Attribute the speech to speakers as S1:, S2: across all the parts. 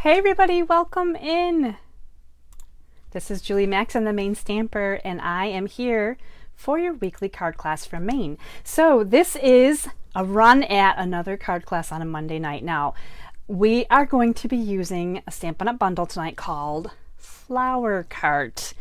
S1: Hey everybody, welcome in. This is Julie Max, I'm the Maine Stamper, and I am here for your weekly card class from Maine. So this is a run at another card class on a Monday night. Now, we are going to be using a Stampin' Up! Bundle tonight called Flower Cart.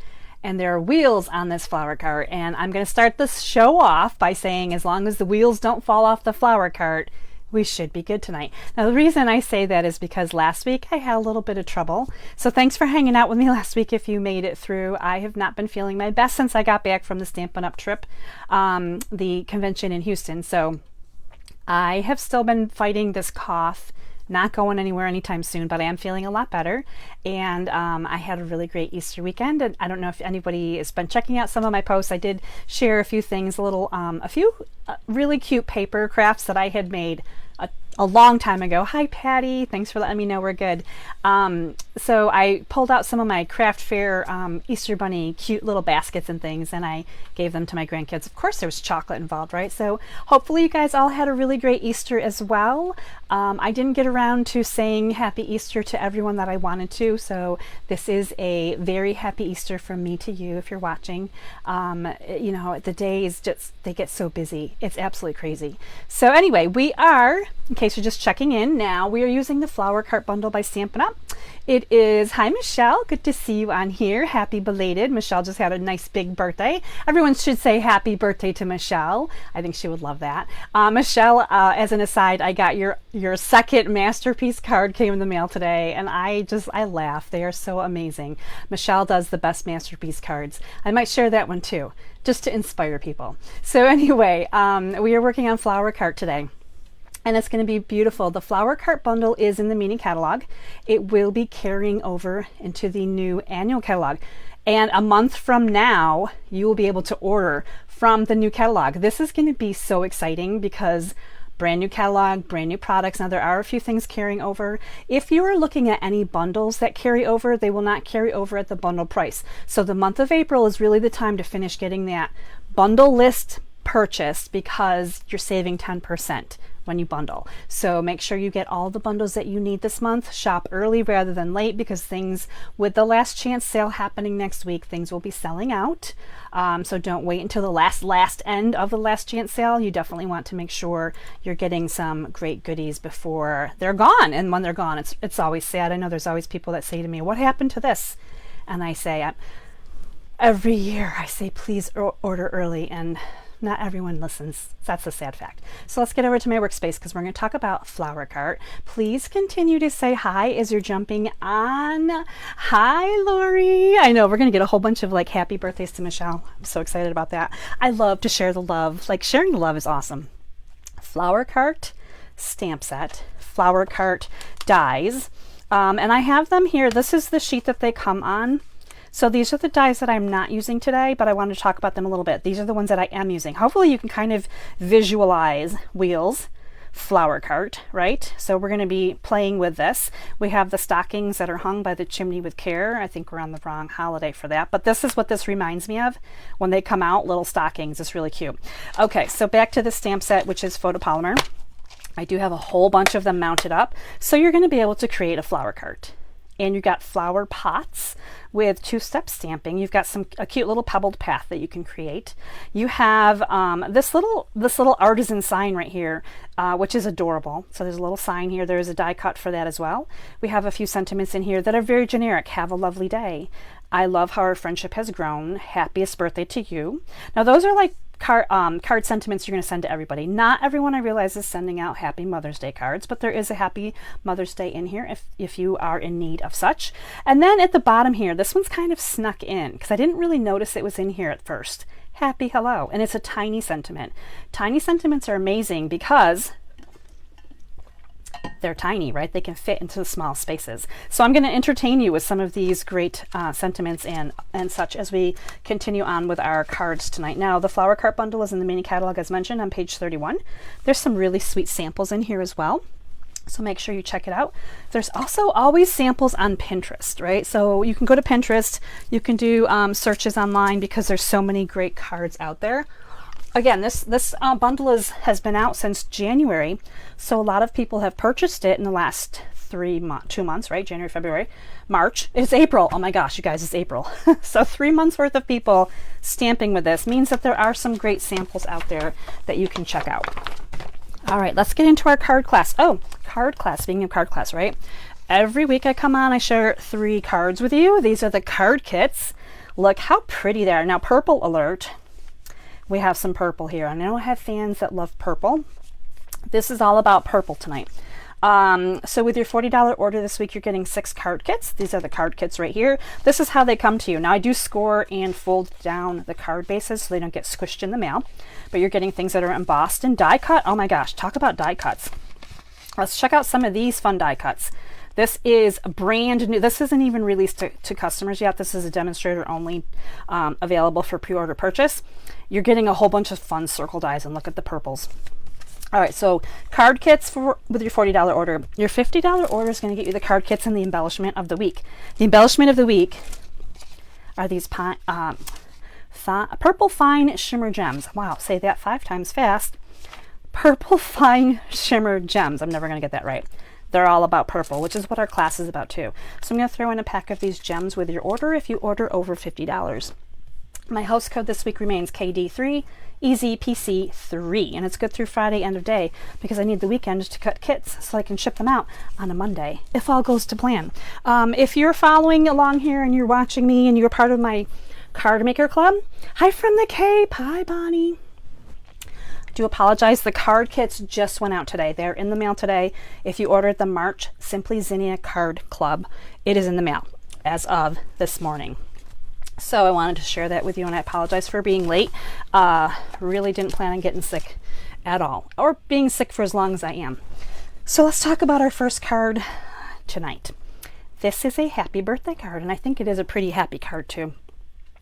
S1: And there are wheels on this flower cart, and I'm going to start this show off by saying as long as the wheels don't fall off the flower cart, we should be good tonight. Now, the reason I say that is because last week I had a little bit of trouble. So thanks for hanging out with me last week if you made it through. I have not been feeling my best since I got back from the Stampin' Up! Trip, the convention in Houston. So I have still been fighting this cough. Not going anywhere anytime soon, but I am feeling a lot better. And I had a really great Easter weekend. And I don't know if anybody has been checking out some of my posts. I did share a few things, a few really cute paper crafts that I had made a long time ago. Hi, Patty. Thanks for letting me know we're good. So I pulled out some of my craft fair Easter bunny cute little baskets and things, and I gave them to my grandkids. Of course, there was chocolate involved, right? So hopefully you guys all had a really great Easter as well. I didn't get around to saying Happy Easter to everyone that I wanted to, so this is a very happy Easter from me to you if you're watching. You know, the days they get so busy. It's absolutely crazy. So anyway, we are, in case you're just checking in now, we are using the Flower Cart Bundle by Stampin' Up! It is, hi Michelle, good to see you on here. Happy belated. Michelle just had a nice big birthday. Everyone should say happy birthday to Michelle. I think she would love that. Michelle, as an aside, I got your second masterpiece card came in the mail today, and I laugh. They are so amazing. Michelle does the best masterpiece cards. I might share that one too, just to inspire people. So anyway, we are working on Flower Cart today. And it's going to be beautiful. The Flower Cart Bundle is in the mini catalog. It will be carrying over into the new annual catalog. And a month from now, you will be able to order from the new catalog. This is going to be so exciting because brand new catalog, brand new products. Now there are a few things carrying over. If you are looking at any bundles that carry over, they will not carry over at the bundle price. So the month of April is really the time to finish getting that bundle list purchased because you're saving 10% when you bundle. So make sure you get all the bundles that you need this month. Shop early rather than late because things, with the last chance sale happening next week, things will be selling out. So don't wait until the last end of the last chance sale. You definitely want to make sure you're getting some great goodies before they're gone. And when they're gone, it's always sad. I know there's always people that say to me, what happened to this? And I say, every year I say, please order early, and not everyone listens. That's a sad fact. So let's get over to my workspace because we're going to talk about Flower Cart. Please continue to say hi as you're jumping on. Hi, Lori. I know we're going to get a whole bunch of like happy birthdays to Michelle. I'm so excited about that. I love to share the love. Like sharing the love is awesome. Flower Cart stamp set, Flower Cart dies. And I have them here. This is the sheet that they come on. So these are the dies that I'm not using today, but I wanted to talk about them a little bit. These are the ones that I am using. Hopefully you can kind of visualize wheels, Flower Cart, right? So we're going to be playing with this. We have the stockings that are hung by the chimney with care. I think we're on the wrong holiday for that, but this is what this reminds me of when they come out, little stockings. It's really cute. Okay, so back to the stamp set, which is photopolymer. I do have a whole bunch of them mounted up. So you're going to be able to create a flower cart. And you've got flower pots with two-step stamping. You've got a cute little pebbled path that you can create. You have this little artisan sign right here, which is adorable. So there's a little sign here. There is a die cut for that as well. We have a few sentiments in here that are very generic. Have a lovely day. I love how our friendship has grown. Happiest birthday to you. Now those are like card sentiments you're going to send to everybody. Not everyone, I realize, is sending out Happy Mother's Day cards, but there is a Happy Mother's Day in here if you are in need of such. And then at the bottom here, this one's kind of snuck in because I didn't really notice it was in here at first. Happy hello. And it's a tiny sentiment. Tiny sentiments are amazing because they're tiny, right? They can fit into small spaces. So I'm going to entertain you with some of these great sentiments and such as we continue on with our cards tonight. Now, the Flower Cart Bundle is in the mini catalog, as mentioned, on page 31. There's some really sweet samples in here as well. So make sure you check it out. There's also always samples on Pinterest, right? So you can go to Pinterest. You can do searches online because there's so many great cards out there. Again, this bundle has been out since January, so a lot of people have purchased it in the last 2 months, right? January, February, March. It's April. Oh my gosh, you guys, it's April. So 3 months worth of people stamping with this means that there are some great samples out there that you can check out. All right, let's get into our card class. Oh, card class, speaking of card class, right? Every week I come on, I share 3 cards with you. These are the card kits. Look how pretty they are. Now, purple alert. We have some purple here. I know I have fans that love purple. This is all about purple tonight. So with your $40 order this week, you're getting 6 card kits. These are the card kits right here. This is how they come to you. Now, I do score and fold down the card bases so they don't get squished in the mail, but you're getting things that are embossed and die cut. Oh my gosh, talk about die cuts. Let's check out some of these fun die cuts. This is brand new. This isn't even released to customers yet. This is a demonstrator only, available for pre-order purchase. You're getting a whole bunch of fun circle dies, and look at the purples. All right, so card kits with your $40 order. Your $50 order is going to get you the card kits and the embellishment of the week. The embellishment of the week are these purple Fine Shimmer Gems. Wow, say that 5 times fast. Purple Fine Shimmer Gems. I'm never going to get that right. They're all about purple, which is what our class is about too. So I'm going to throw in a pack of these gems with your order if you order over $50. My host code this week remains KD3EZPC3, and it's good through Friday end of day because I need the weekend to cut kits so I can ship them out on a Monday if all goes to plan. If you're following along here and you're watching me and you're part of my card maker club, hi from the Cape. Hi, Bonnie. Do apologize. The card kits just went out today. They're in the mail today. If you ordered the March Simply Zinnia Card Club, it is in the mail as of this morning. So I wanted to share that with you, and I apologize for being late. Really didn't plan on getting sick at all, or being sick for as long as I am. So let's talk about our first card tonight. This is a happy birthday card, and I think it is a pretty happy card too.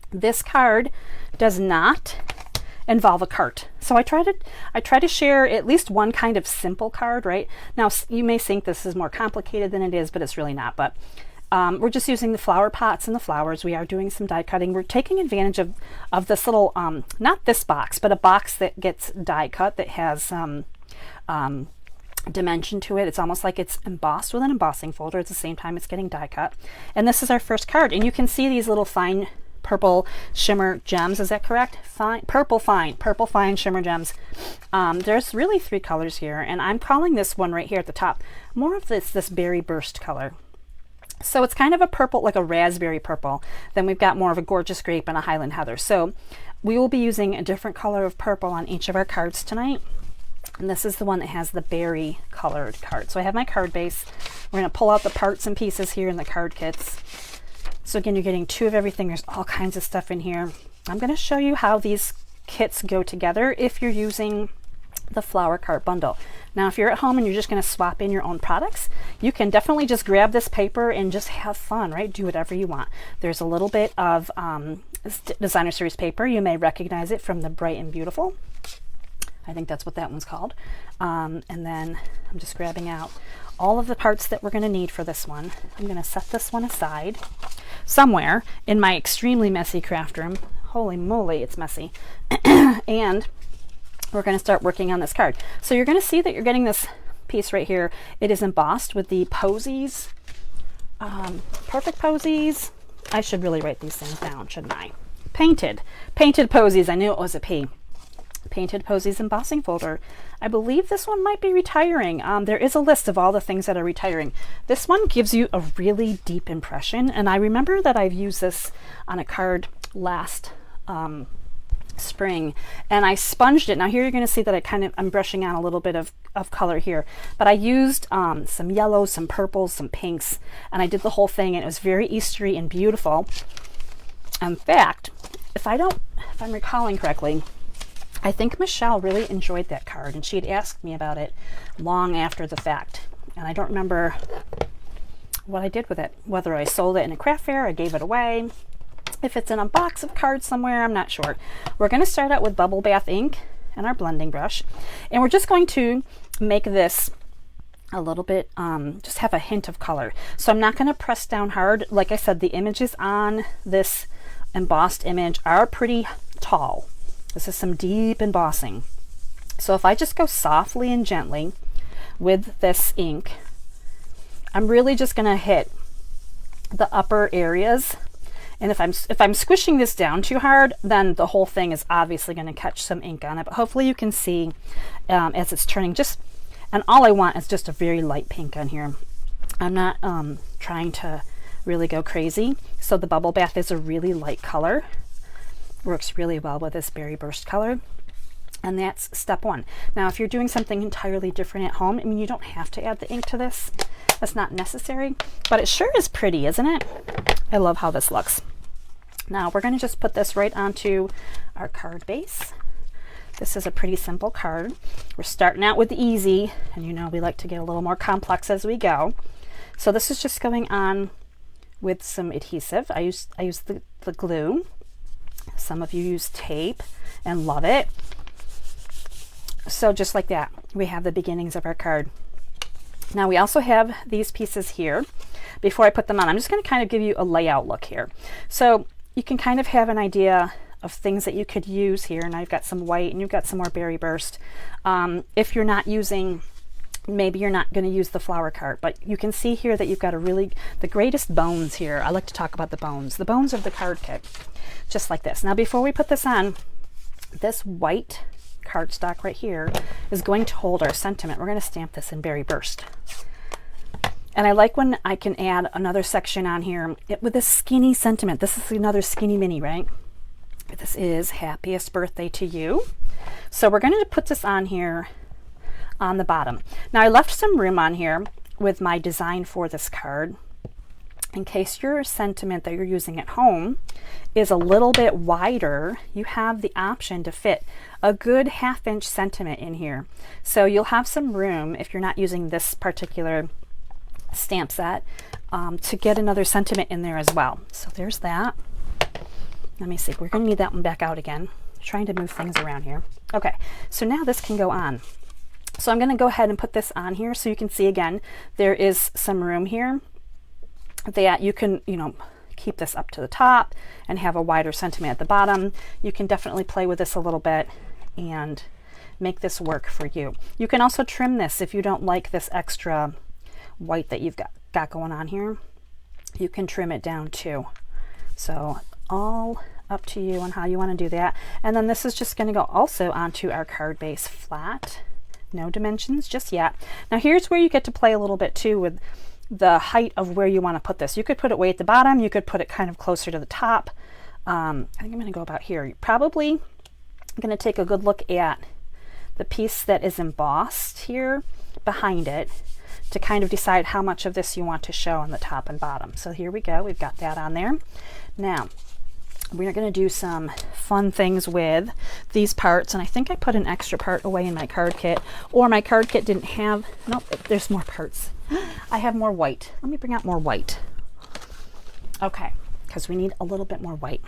S1: This card does not involve a cart. So I try to share at least one kind of simple card, right? Now, you may think this is more complicated than it is, but it's really not. But we're just using the flower pots and the flowers. We are doing some die cutting. We're taking advantage of this little, not this box, but a box that gets die cut that has dimension to it. It's almost like it's embossed with an embossing folder. At the same time, it's getting die cut. And this is our first card. And you can see these little fine purple shimmer gems. Is that correct? Purple fine shimmer gems. There's really 3 colors here, and I'm calling this one right here at the top more of this berry burst color. So it's kind of a purple, like a raspberry purple. Then we've got more of a gorgeous grape and a Highland heather. So we will be using a different color of purple on each of our cards tonight. And this is the one that has the berry colored card. So I have my card base. We're going to pull out the parts and pieces here in the card kits. So again, you're getting 2 of everything. There's all kinds of stuff in here. I'm going to show you how these kits go together if you're using the flower cart bundle. Now, if you're at home and you're just going to swap in your own products, you can definitely just grab this paper and just have fun, right? Do whatever you want. There's a little bit of designer series paper. You may recognize it from the Bright and Beautiful. I think that's what that one's called. And then I'm just grabbing out all of the parts that we're going to need for this one. I'm going to set this one aside somewhere in my extremely messy craft room. Holy moly, it's messy. And we're going to start working on this card. So you're going to see that you're getting this piece right here. It is embossed with the posies, perfect posies. I should really write these things down, shouldn't I? Painted posies. I knew it was a P. Painted Posies embossing folder. I believe this one might be retiring. There is a list of all the things that are retiring. This one gives you a really deep impression, and I remember that I've used this on a card last spring, and I sponged it. Now here you're going to see that I'm brushing on a little bit of color here, but I used some yellows, some purples, some pinks, and I did the whole thing, and it was very Eastery and beautiful. In fact, if I'm recalling correctly, I think Michelle really enjoyed that card, and she had asked me about it long after the fact, and I don't remember what I did with it, whether I sold it in a craft fair, I gave it away, if it's in a box of cards somewhere, I'm not sure. We're going to start out with Bubble Bath ink and our blending brush, and we're just going to make this a little bit, just have a hint of color. So I'm not going to press down hard. Like I said, the images on this embossed image are pretty tall. This is some deep embossing. So if I just go softly and gently with this ink, I'm really just going to hit the upper areas. And if I'm squishing this down too hard, then the whole thing is obviously going to catch some ink on it. But hopefully you can see as it's turning and all I want is just a very light pink on here. I'm not trying to really go crazy. So the Bubble Bath is a really light color. Works really well with this Berry Burst color. And that's step one. Now, if you're doing something entirely different at home, I mean, you don't have to add the ink to this. That's not necessary, but it sure is pretty, isn't it? I love how this looks. Now we're going to just put this right onto our card base. This is a pretty simple card. We're starting out with easy, and you know we like to get a little more complex as we go. So this is just going on with some adhesive. I use the glue. Some of you use tape and love it. So just like that, we have the beginnings of our card. Now we also have these pieces here. Before I put them on, I'm just going to kind of give you a layout look here. So you can kind of have an idea of things that you could use here. And I've got some white and you've got some more Berry Burst. If you're not using, maybe you're not going to use the flower card, but you can see here that you've got the greatest bones here. I like to talk about the bones of the card kit, just like this. Now before we put this on, this white cardstock right here is going to hold our sentiment. We're going to stamp this in Berry Burst. And I like when I can add another section on here with this skinny sentiment. This is another skinny mini, right? This is happiest birthday to you. So we're going to put this on here on the bottom. Now I left some room on here with my design for this card in case your sentiment that you're using at home is a little bit wider. You have the option to fit a good 1/2 inch sentiment in here. So you'll have some room if you're not using this particular stamp set to get another sentiment in there as well. So there's that. Let me see, we're going to need that one back out again. Trying to move things around here. Okay, so now this can go on. So I'm going to go ahead and put this on here so you can see again there is some room here that you can, you know, keep this up to the top and have a wider sentiment at the bottom. You can definitely play with this a little bit and make this work for you. You can also trim this if you don't like this extra white that you've got going on here. You can trim it down too. So all up to you on how you want to do that. And then this is just going to go also onto our card base flat. No dimensions just yet. Now here's where you get to play a little bit too with the height of where you want to put this. You could put it way at the bottom. You could put it kind of closer to the top. I think I'm going to go about here. You're probably going to take a good look at the piece that is embossed here behind it to kind of decide how much of this you want to show on the top and bottom. So here we go. We've got that on there. Now we're going to do some fun things with these parts, and I think I put an extra part away in my card kit, or my card kit didn't have, nope, there's more parts. I have more white. Let me bring out more white. Okay, because we need a little bit more white.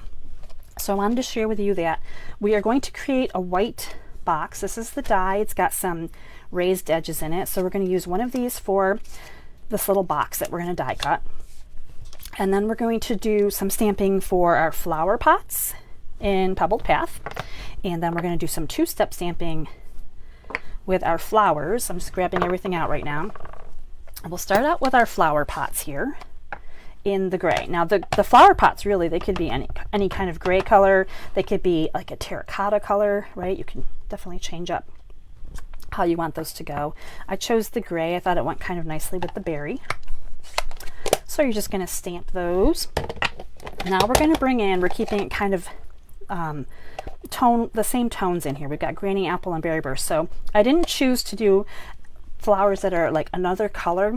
S1: So I wanted to share with you that we are going to create a white box. This is the die. It's got some raised edges in it. So we're going to use one of these for this little box that we're going to die cut. And then we're going to do some stamping for our flower pots in Pebbled Path. And then we're going to do some two-step stamping with our flowers. I'm just grabbing everything out right now. And we'll start out with our flower pots here in the gray. Now the flower pots, really, they could be any kind of gray color. They could be like a terracotta color, right? You can definitely change up how you want those to go. I chose the gray. I thought it went kind of nicely with the berry. So you're just going to stamp those. Now we're going to bring in, we're keeping it kind of the same tones in here. We've got Granny Apple and Berry Burst. So I didn't choose to do flowers that are like another color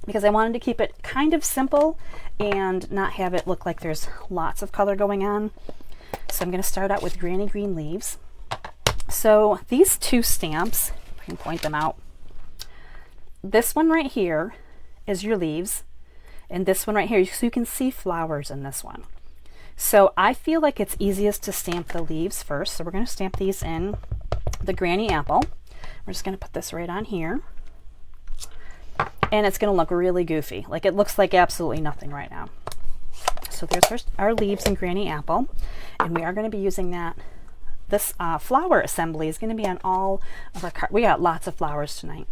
S1: because I wanted to keep it kind of simple and not have it look like there's lots of color going on. So I'm going to start out with Granny Green Leaves. So these two stamps, if I can point them out, this one right here is your leaves, and this one right here, so you can see flowers in this one. So I feel like it's easiest to stamp the leaves first. So we're going to stamp these in the Granny Apple. We're just going to put this right on here. And it's going to look really goofy. Like it looks like absolutely nothing right now. So there's our leaves in Granny Apple. And we are going to be using that. This flower assembly is going to be on all of our cards. We got lots of flowers tonight.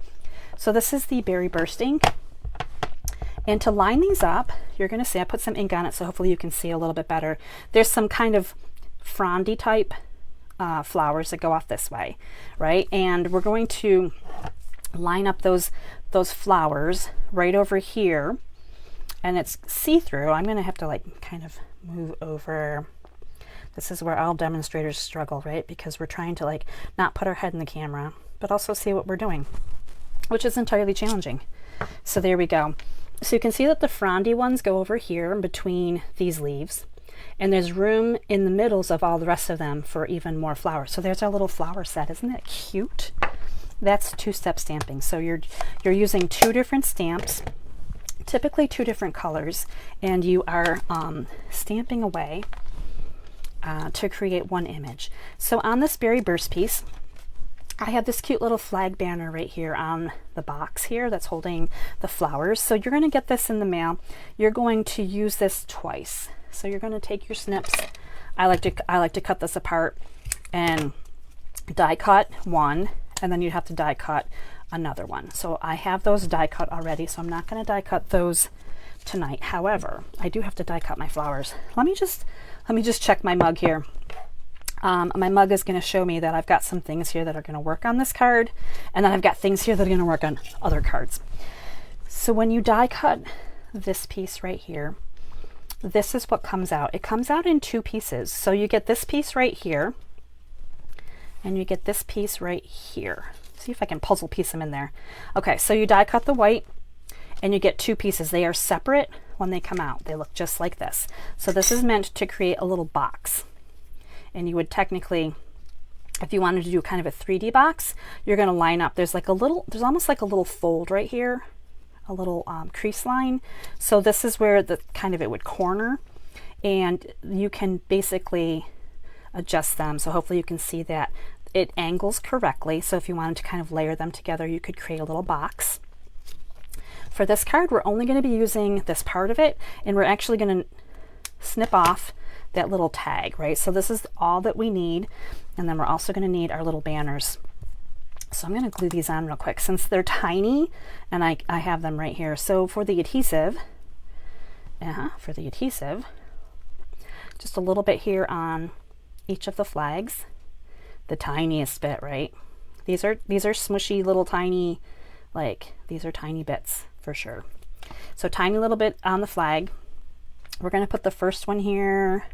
S1: So this is the Berry Burst ink. And to line these up, you're going to see I put some ink on it, so hopefully you can see a little bit better. There's some kind of frondy type flowers that go off this way, right? And we're going to line up those flowers right over here, and it's see-through. I'm going to have to like kind of move over. This is where all demonstrators struggle, right? Because we're trying to like not put our head in the camera, but also see what we're doing, which is entirely challenging. So there we go. So you can see that the frondy ones go over here in between these leaves, and there's room in the middles of all the rest of them for even more flowers. So there's our little flower set. Isn't that cute? That's two-step stamping. So you're using 2 different stamps, typically 2 different colors, and you are stamping away to create one image. So on this berry burst piece, I have this cute little flag banner right here on the box here that's holding the flowers. So you're going to get this in the mail. You're going to use this twice. So you're going to take your snips. I like to cut this apart and die cut one, and then you'd have to die cut another one. So I have those die cut already, so I'm not going to die cut those tonight. However, I do have to die cut my flowers. Let me just check my mug here. My mug is going to show me that I've got some things here that are going to work on this card, and then I've got things here that are going to work on other cards. So when you die cut this piece right here, this is what comes out. It comes out in 2 pieces. So you get this piece right here, and you get this piece right here. See if I can puzzle piece them in there. Okay, so you die cut the white, and you get 2 pieces. They are separate when they come out. They look just like this. So this is meant to create a little box. And you would technically, if you wanted to do kind of a 3D box, you're going to line up. There's almost like a little fold right here, a little crease line. So this is where the kind of it would corner, and you can basically adjust them. So hopefully you can see that it angles correctly. So if you wanted to kind of layer them together, you could create a little box. For this card, we're only going to be using this part of it, and we're actually going to snip off that little tag, right? So this is all that we need, and then we're also going to need our little banners. So I'm going to glue these on real quick since they're tiny, and I have them right here. So for the adhesive, just a little bit here on each of the flags, the tiniest bit, right? These are smushy little tiny, like these are tiny bits for sure. So tiny little bit on the flag. We're going to put the first one here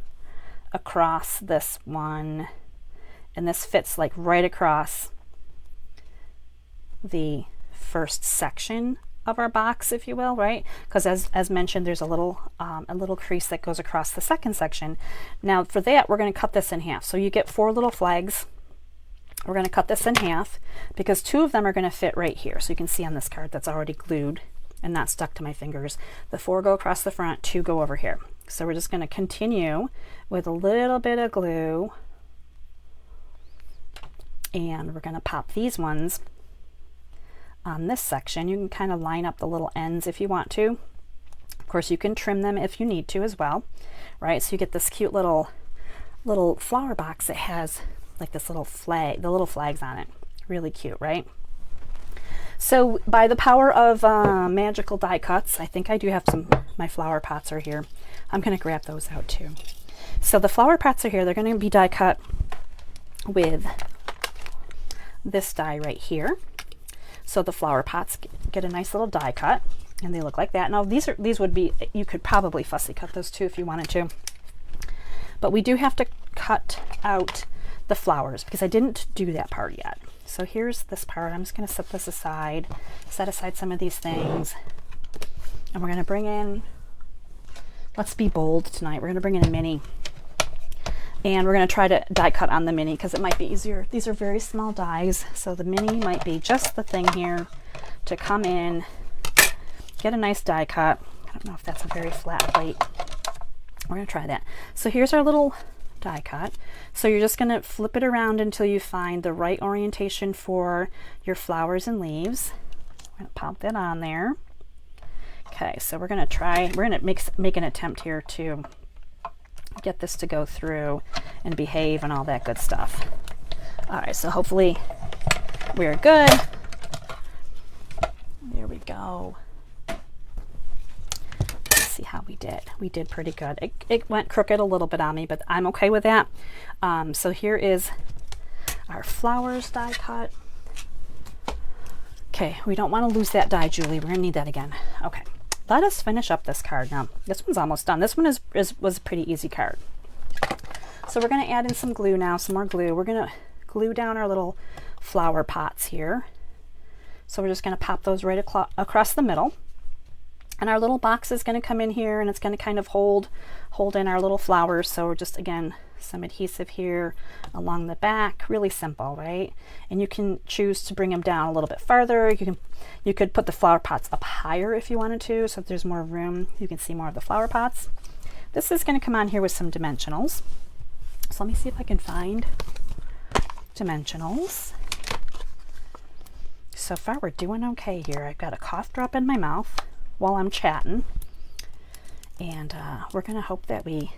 S1: across this one, and this fits like right across the first section of our box, if you will, right? Because as mentioned, there's a little crease that goes across the second section. Now for that, we're going to cut this in half. So you get 4 little flags. We're going to cut this in half because 2 of them are going to fit right here. So you can see on this card that's already glued and not stuck to my fingers. The 4 go across the front, 2 go over here. So we're just going to continue with a little bit of glue, and we're going to pop these ones on this section. You can kind of line up the little ends if you want to. Of course, you can trim them if you need to as well, right? So you get this cute little flower box that has like this little flag, the little flags on it. Really cute, right? So by the power of magical die cuts, I think I do have my flower pots are here. I'm going to grab those out too. So the flower pots are here. They're going to be die cut with this die right here. So the flower pots get a nice little die cut, and they look like that. Now these would be, you could probably fussy cut those too if you wanted to. But we do have to cut out the flowers because I didn't do that part yet. So here's this part. I'm just going to set this aside, set aside some of these things, and we're going to bring in, let's be bold tonight, we're going to bring in a mini, and we're going to try to die cut on the mini because it might be easier. These are very small dies, so the mini might be just the thing here to come in, get a nice die cut. I don't know if that's a very flat plate. We're going to try that. So here's our little die cut. So you're just going to flip it around until you find the right orientation for your flowers and leaves. I'm going to pop that on there. Okay, so we're going to make an attempt here to get this to go through and behave and all that good stuff. All right, so hopefully we're good. There we go. how we did. We did pretty good. It went crooked a little bit on me, but I'm okay with that. So here is our flowers die cut. Okay, we don't want to lose that die, Julie. We're gonna need that again. Okay, let us finish up this card now. This one's almost done. This one was a pretty easy card. So we're gonna add in some glue now, some more glue. We're gonna glue down our little flower pots here. So we're just gonna pop those right across the middle. And our little box is gonna come in here, and it's gonna kind of hold in our little flowers. So we're just, again, some adhesive here along the back. Really simple, right? And you can choose to bring them down a little bit farther. You could put the flower pots up higher if you wanted to, so if there's more room, you can see more of the flower pots. This is gonna come on here with some dimensionals. So let me see if I can find dimensionals. So far we're doing okay here. I've got a cough drop in my mouth while I'm chatting, and we're gonna hope that we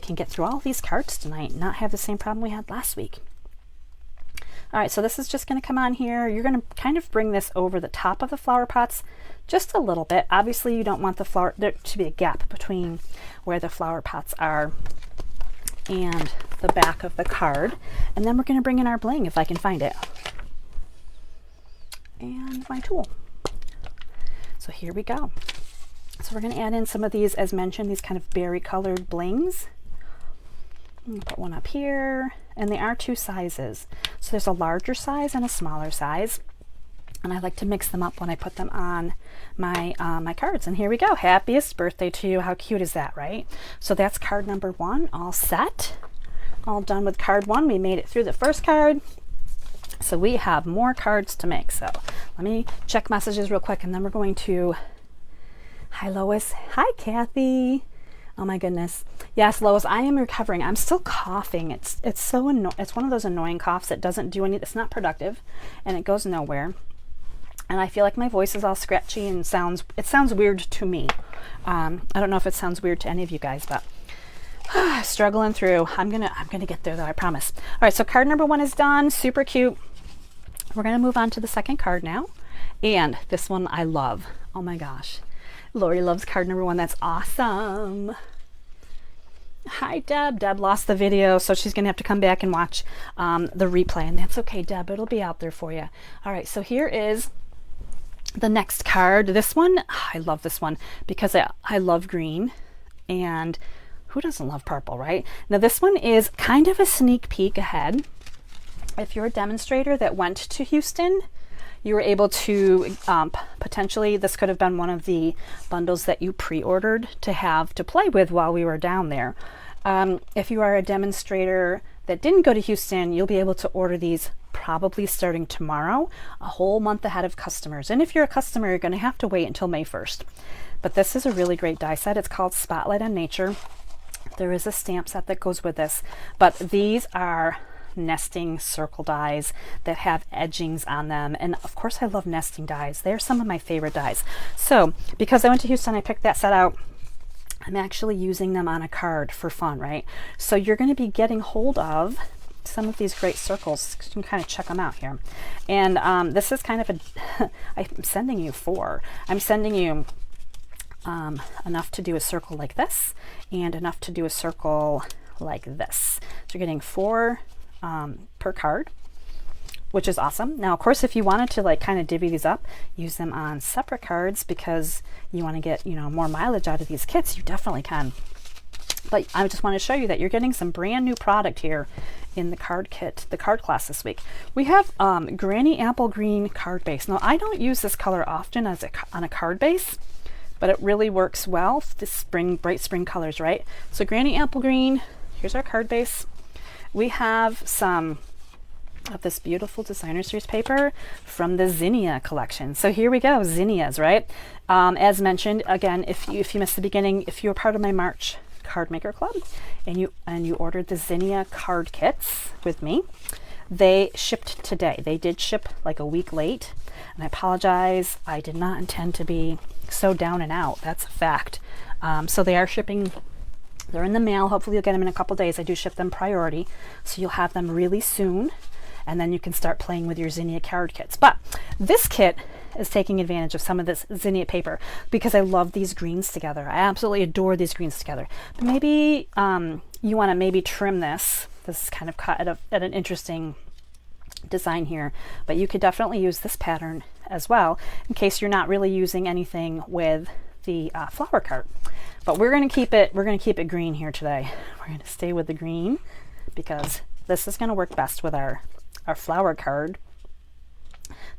S1: can get through all these cards tonight and not have the same problem we had last week. All right, so this is just gonna come on here. You're gonna kind of bring this over the top of the flower pots just a little bit. Obviously you don't want there to be a gap between where the flower pots are and the back of the card. And then we're gonna bring in our bling, if I can find it. And my tool. So here we go. So we're gonna add in some of these, as mentioned, these kind of berry colored blings. I'm gonna put one up here, and they are two sizes. So there's a larger size and a smaller size. And I like to mix them up when I put them on my my cards. And here we go. Happiest birthday to you. How cute is that, right? So that's card number 1, all set. All done with card 1. We made it through the first card. So we have more cards to make. So let me check messages real quick, and then we're going to... Hi, Lois. Hi, Kathy. Oh my goodness. Yes, Lois, I am recovering. I'm still coughing. It's so annoying. It's one of those annoying coughs that doesn't do anything. It's not productive, and it goes nowhere. And I feel like my voice is all scratchy and it sounds weird to me. I don't know if it sounds weird to any of you guys, but struggling through. I'm gonna get there though, I promise. All right, so card number 1 is done. Super cute. We're gonna move on to the second card now. And this one I love. Oh my gosh. Lori loves card number 1. That's awesome. Hi, Deb. Deb lost the video, so she's gonna have to come back and watch the replay, and that's okay, Deb. It'll be out there for you. All right, so here is the next card. This one, I love this one because I love green, and who doesn't love purple, right? Now this one is kind of a sneak peek ahead. If you're a demonstrator that went to Houston, you were able to potentially, this could have been one of the bundles that you pre-ordered to have to play with while we were down there. If you are a demonstrator that didn't go to Houston, you'll be able to order these probably starting tomorrow, a whole month ahead of customers. And if you're a customer, you're going to have to wait until May 1st. But this is a really great die set. It's called Spotlight on Nature. There is a stamp set that goes with this, but these are nesting circle dies that have edgings on them. And of course I love nesting dies. They're some of my favorite dies. So because I went to Houston, I picked that set out. I'm actually using them on a card for fun, right? So you're going to be getting hold of some of these great circles. You can kind of check them out here. And this is kind of a, I'm sending you 4. I'm sending you enough to do a circle like this and enough to do a circle like this. So you're getting 4 per card, which is awesome. Now, of course, if you wanted to like kind of divvy these up, use them on separate cards because you want to get, you know, more mileage out of these kits, you definitely can. But I just want to show you that you're getting some brand new product here in the card kit, the card class this week. We have Granny Apple Green card base. Now, I don't use this color often as on a card base, but it really works well. This spring, bright spring colors, right? So Granny Apple Green, here's our card base. We have some of this beautiful designer series paper from the Zinnia collection. So here we go, Zinnias, right? As mentioned, again, if you missed the beginning, if you were part of my March Card Maker Club and you ordered the Zinnia card kits with me, they shipped today. They did ship like a week late, and I apologize. I did not intend to be so down and out. That's a fact. So they are shipping. They're in the mail. Hopefully you'll get them in a couple days. I do ship them priority, so you'll have them really soon, and then you can start playing with your Zinnia card kits. But this kit is taking advantage of some of this zinnia paper because I love these greens together. I absolutely adore these greens together. But maybe you want to maybe trim this. This is kind of cut at an interesting design here, but you could definitely use this pattern as well in case you're not really using anything with the flower card. But we're going to keep it green here today. We're going to stay with the green because this is going to work best with our flower card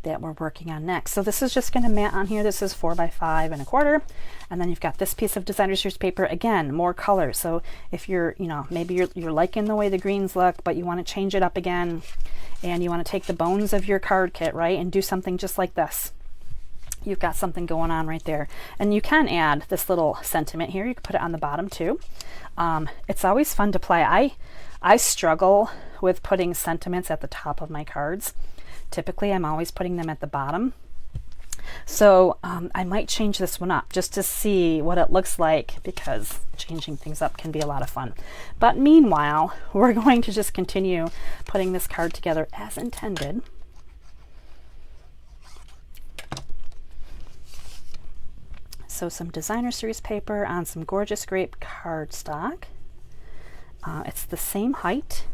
S1: that we're working on next. So this is just going to mat on here. This is 4 by 5 1/4, and then you've got this piece of designer series paper. Again, more color. So if you're, maybe you're liking the way the greens look, but you want to change it up again, and you want to take the bones of your card kit, right, and do something just like this. You've got something going on right there. And you can add this little sentiment here. You can put it on the bottom too. It's always fun to play. I struggle with putting sentiments at the top of my cards. Typically, I'm always putting them at the bottom. So I might change this one up just to see what it looks like, because changing things up can be a lot of fun. But meanwhile, we're going to just continue putting this card together as intended. So some designer series paper on some gorgeous grape cardstock. It's the same height,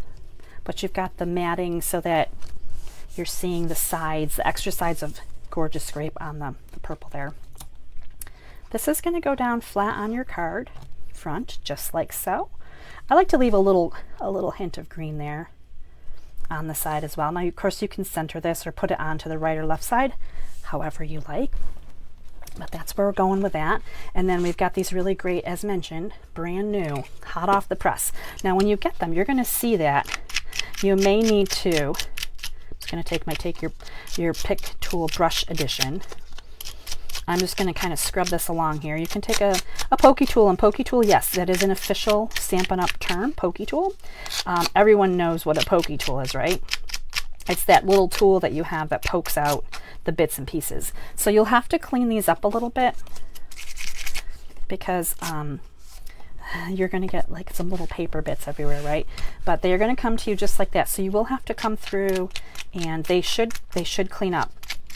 S1: but you've got the matting so that you're seeing the sides, the extra sides of gorgeous grape on the purple there. This is going to go down flat on your card front, just like so. I like to leave a little hint of green there on the side as well. Now, of course, you can center this or put it onto the right or left side, however you like. But that's where we're going with that. And then we've got these really great, as mentioned, brand new, hot off the press. Now, when you get them, you're going to see that you may need to, I'm just going to take your pick tool brush edition. I'm just going to kind of scrub this along here. You can take a pokey tool, and pokey tool, yes, that is an official Stampin' Up term, pokey tool. Everyone knows what a pokey tool is, right? It's that little tool that you have that pokes out the bits and pieces. So you'll have to clean these up a little bit because you're going to get like some little paper bits everywhere, right? But they're going to come to you just like that. So you will have to come through, and they should clean up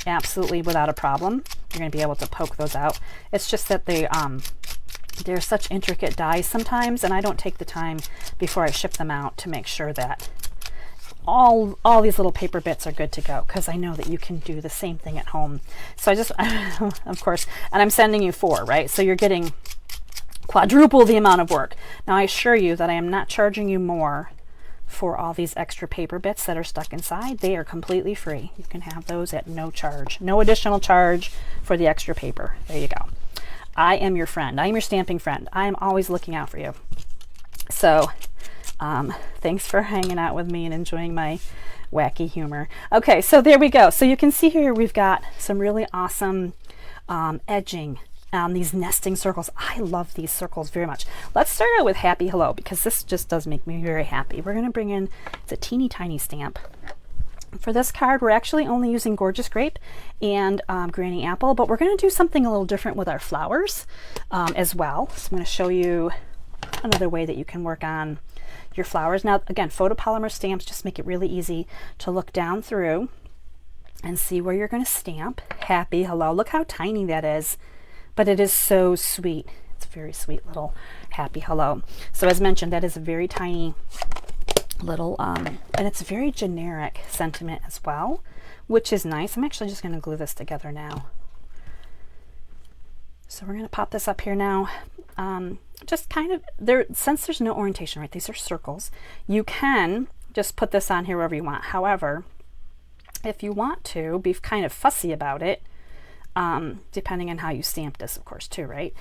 S1: absolutely without a problem. You're going to be able to poke those out. It's just that they're such intricate dies sometimes, and I don't take the time before I ship them out to make sure that all these little paper bits are good to go, because I know that you can do the same thing at home. So I just, of course, and I'm sending you 4, right? So you're getting quadruple the amount of work. Now, I assure you that I am not charging you more for all these extra paper bits that are stuck inside. They are completely free. You can have those at no charge, no additional charge for the extra paper. There you go. I am your friend. I am your stamping friend. I am always looking out for you. So thanks for hanging out with me and enjoying my wacky humor. Okay, so there we go. So you can see here we've got some really awesome edging on these nesting circles. I love these circles very much. Let's start out with Happy Hello, because this just does make me very happy. We're going to bring in, it's a teeny tiny stamp. For this card, we're actually only using Gorgeous Grape and Granny Apple, but we're going to do something a little different with our flowers as well. So I'm going to show you another way that you can work on your flowers. Now, again, photopolymer stamps just make it really easy to look down through and see where you're going to stamp Happy Hello. Look how tiny that is, but it is so sweet. It's a very sweet little Happy Hello. So as mentioned, that is a very tiny little, and it's a very generic sentiment as well, which is nice. I'm actually just going to glue this together now. So we're going to pop this up here now. Just kind of there, since there's no orientation, right? These are circles. You can just put this on here wherever you want. However, if you want to be kind of fussy about it, depending on how you stamp this, of course, too, right?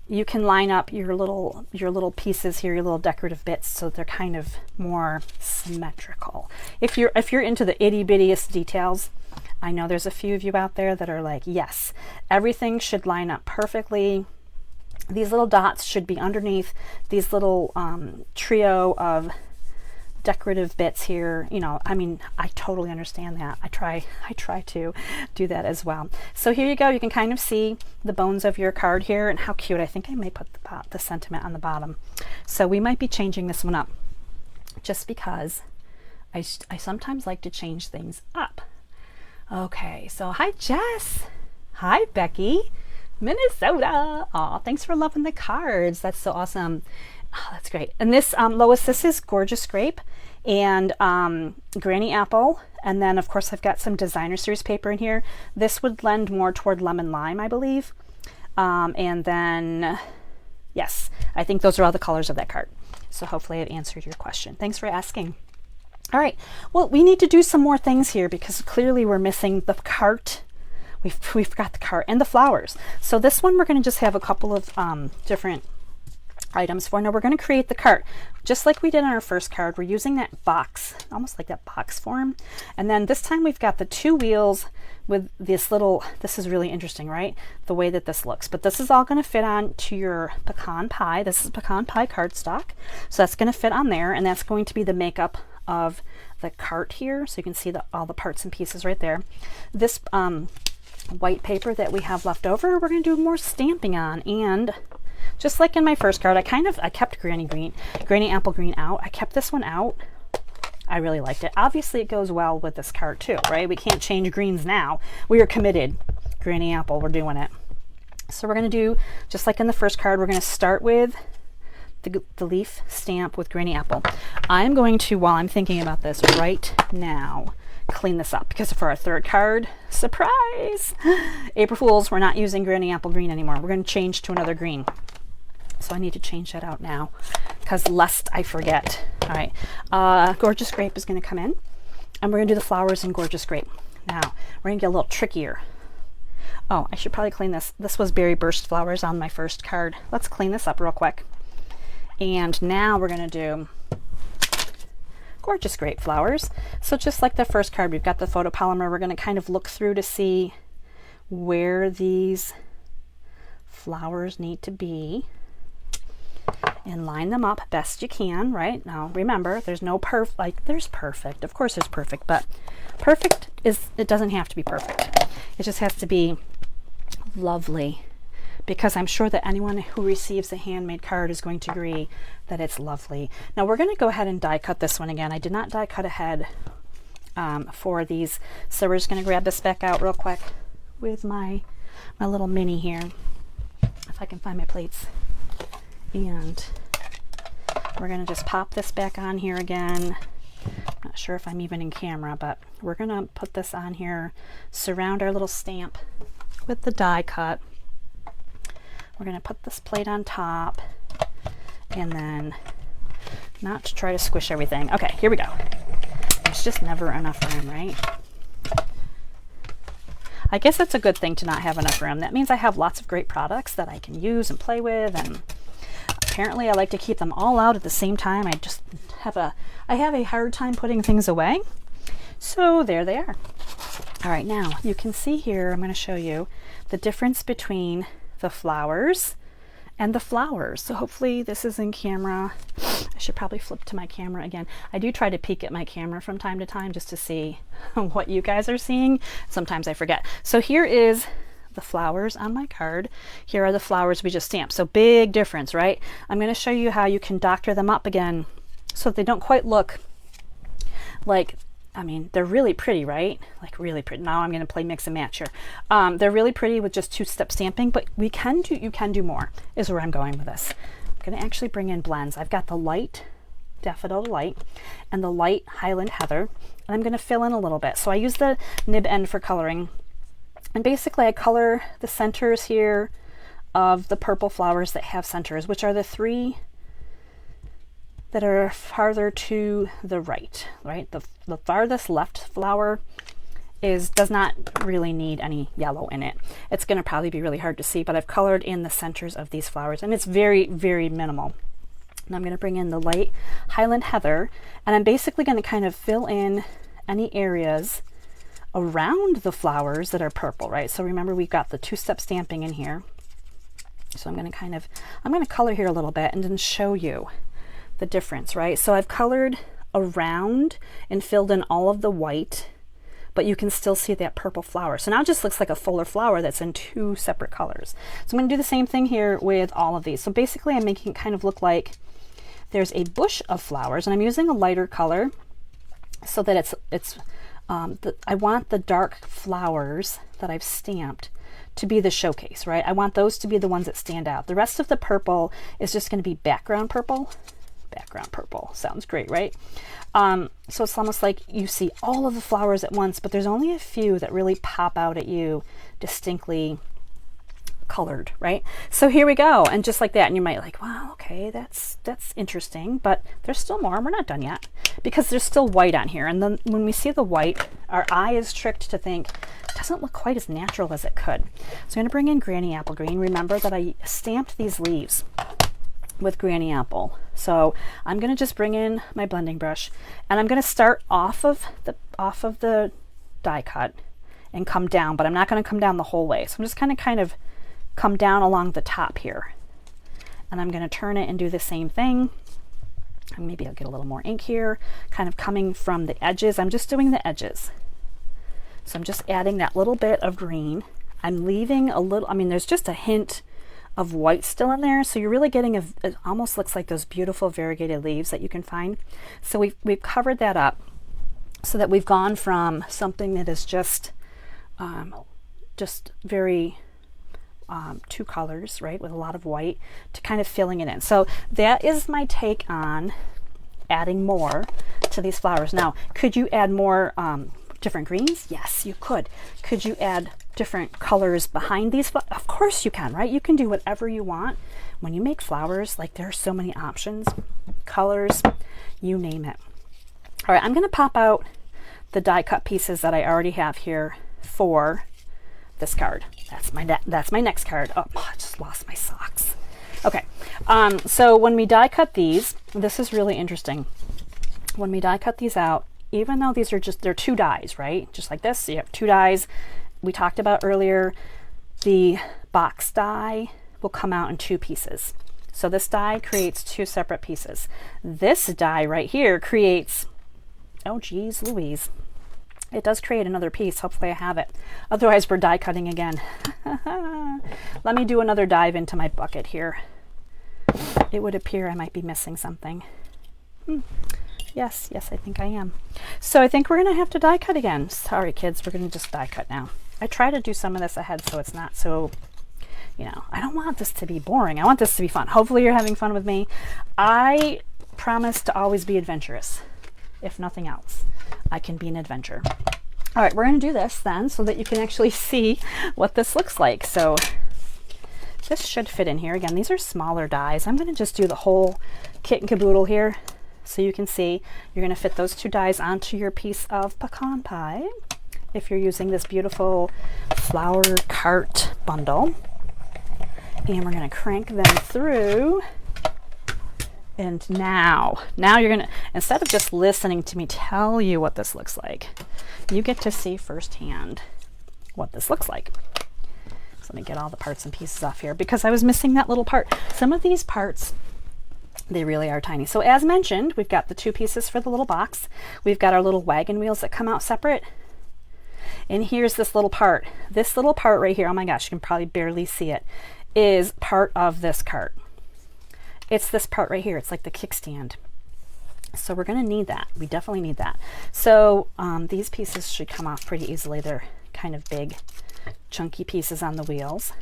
S1: You can line up your little pieces here, your little decorative bits, so they're kind of more symmetrical. If you're into the itty bittiest details, I know there's a few of you out there that are like, yes, everything should line up perfectly. These little dots should be underneath these little trio of decorative bits here. You know, I mean, I totally understand that. I try to do that as well. So here you go. You can kind of see the bones of your card here, and how cute. I think I may put the sentiment on the bottom. So we might be changing this one up, just because I sometimes like to change things up. Okay, so hi Jess. Hi, Becky. Minnesota. Aw, thanks for loving the cards. That's so awesome. Oh, that's great. And this, Lois, this is Gorgeous Grape and Granny Apple. And then, of course, I've got some Designer Series paper in here. This would lend more toward Lemon Lime, I believe. And then, yes, I think those are all the colors of that card. So hopefully it answered your question. Thanks for asking. All right. Well, we need to do some more things here because clearly we're missing the cart. We've got the cart and the flowers. So this one we're going to just have a couple of different items for. Now we're going to create the cart just like we did on our first card. We're using that box, almost like that box form. And then this time we've got the 2 wheels with this little, this is really interesting, right? The way that this looks. But this is all going to fit on to your pecan pie. This is pecan pie cardstock. So that's going to fit on there, and that's going to be the makeup of the cart here. So you can see all the parts and pieces right there. This white paper that we have left over, we're going to do more stamping on. And just like in my first card, I kept Granny Apple Green out. I kept this one out. I really liked it. Obviously it goes well with this card too, right? We can't change greens now. We are committed. Granny Apple, we're doing it. So we're going to do, just like in the first card, we're going to start with the leaf stamp with Granny Apple. I'm going to, while I'm thinking about this right now, clean this up because for our third card, surprise! April Fools, we're not using Granny Apple Green anymore. We're going to change to another green. So I need to change that out now because lest I forget. All right, Gorgeous Grape is going to come in and we're going to do the flowers in Gorgeous Grape. Now we're going to get a little trickier. Oh, I should probably clean this. This was Berry Burst Flowers on my first card. Let's clean this up real quick. And now we're going to do Gorgeous Grape Flowers. So just like the first card, we've got the photopolymer. We're going to kind of look through to see where these flowers need to be and line them up best you can. Right now, remember, there's no there's perfect. Of course there's perfect, but perfect it doesn't have to be perfect. It just has to be lovely, because I'm sure that anyone who receives a handmade card is going to agree that it's lovely. Now we're going to go ahead and die cut this one again. I did not die cut ahead for these, so we're just going to grab this back out real quick with my little mini here, if I can find my plates. And we're going to just pop this back on here again. Not sure if I'm even in camera, but we're going to put this on here, surround our little stamp with the die cut. We're going to put this plate on top, and then not to try to squish everything. Okay, here we go. There's just never enough room, right? I guess that's a good thing to not have enough room. That means I have lots of great products that I can use and play with, and apparently I like to keep them all out at the same time. I just have a hard time putting things away. So there they are. All right, now you can see here, I'm going to show you the difference between the flowers and the flowers. So hopefully this is in camera. I should probably flip to my camera again. I do try to peek at my camera from time to time just to see what you guys are seeing. Sometimes I forget. So here is the flowers on my card. Here are the flowers we just stamped. So big difference, right? I'm going to show you how you can doctor them up again so that they don't quite look like, I mean, they're really pretty, right? Like really pretty. Now I'm going to play mix and match here. They're really pretty with just 2-step stamping, but you can do more, is where I'm going with this. I'm going to actually bring in blends. I've got the light Daffodil Light and the light Highland Heather, and I'm going to fill in a little bit. So I use the nib end for coloring, and basically I color the centers here of the purple flowers that have centers, which are the 3 that are farther to the right, right? The farthest left flower does not really need any yellow in it. It's going to probably be really hard to see, but I've colored in the centers of these flowers, and it's very, very minimal. And I'm going to bring in the light Highland Heather, and I'm basically going to kind of fill in any areas around the flowers that are purple, right? So remember, we've got the 2-step stamping in here. So I'm going to color here a little bit and then show you the difference, right? So I've colored around and filled in all of the white, but you can still see that purple flower. So now it just looks like a fuller flower that's in 2 separate colors. So I'm going to do the same thing here with all of these. So basically I'm making it kind of look like there's a bush of flowers, and I'm using a lighter color so that I want the dark flowers that I've stamped to be the showcase, right? I want those to be the ones that stand out. The rest of the purple is just going to be background purple. Background purple sounds great, right? So it's almost like you see all of the flowers at once, but there's only a few that really pop out at you distinctly colored, right? So here we go, and just like that, and you might like, wow, okay, that's interesting, but there's still more. We're not done yet because there's still white on here, and then when we see the white, our eye is tricked to think it doesn't look quite as natural as it could. So I'm going to bring in Granny Apple Green. Remember that I stamped these leaves with Granny Apple, so I'm going to just bring in my blending brush, and I'm going to start off of the die cut and come down, but I'm not going to come down the whole way. So I'm just kind of come down along the top here, and I'm going to turn it and do the same thing. And maybe I'll get a little more ink here, kind of coming from the edges. I'm just doing the edges, so I'm just adding that little bit of green. I'm leaving a little, I mean, there's just a hint of white still in there, so you're really getting it almost looks like those beautiful variegated leaves that you can find. So we've covered that up so that we've gone from something that is just very two colors, right, with a lot of white, to kind of filling it in. So that is my take on adding more to these flowers. Now, could you add more different greens? Yes, you could. Could you add different colors behind these? Of course you can, right? You can do whatever you want. When you make flowers, like, there are so many options, colors, you name it. All right, I'm going to pop out the die cut pieces that I already have here for this card. That's my next card. Oh, I just lost my socks. Okay, so when we die cut these, this is really interesting. When we die cut these out, even though these are they're two dies, right? Just like this, so you have two dies. We talked about earlier, the box die will come out in two pieces. So this die creates two separate pieces. This die right here creates, oh geez Louise, it does create another piece. Hopefully I have it. Otherwise we're die cutting again. Let me do another dive into my bucket here. It would appear I might be missing something. Yes, I think I am. So I think we're gonna have to die cut again. Sorry kids, we're gonna just die cut now. I try to do some of this ahead so it's not so, you know, I don't want this to be boring. I want this to be fun. Hopefully you're having fun with me. I promise to always be adventurous. If nothing else, I can be an adventure. All right, we're going to do this then so that you can actually see what this looks like. So this should fit in here. Again, these are smaller dies. I'm going to just do the whole kit and caboodle here so you can see. You're going to fit those two dies onto your piece of pecan pie if you're using this beautiful flower cart bundle. And we're going to crank them through. And now you're gonna, instead of just listening to me tell you what this looks like, you get to see firsthand what this looks like. So let me get all the parts and pieces off here because I was missing that little part. Some of these parts, they really are tiny. So as mentioned, we've got the two pieces for the little box. We've got our little wagon wheels that come out separate. And here's this little part. This little part right here, oh my gosh, you can probably barely see it, is part of this cart. It's this part right here. It's like the kickstand. So we're going to need that. We definitely need that. So these pieces should come off pretty easily. They're kind of big, chunky pieces on the wheels.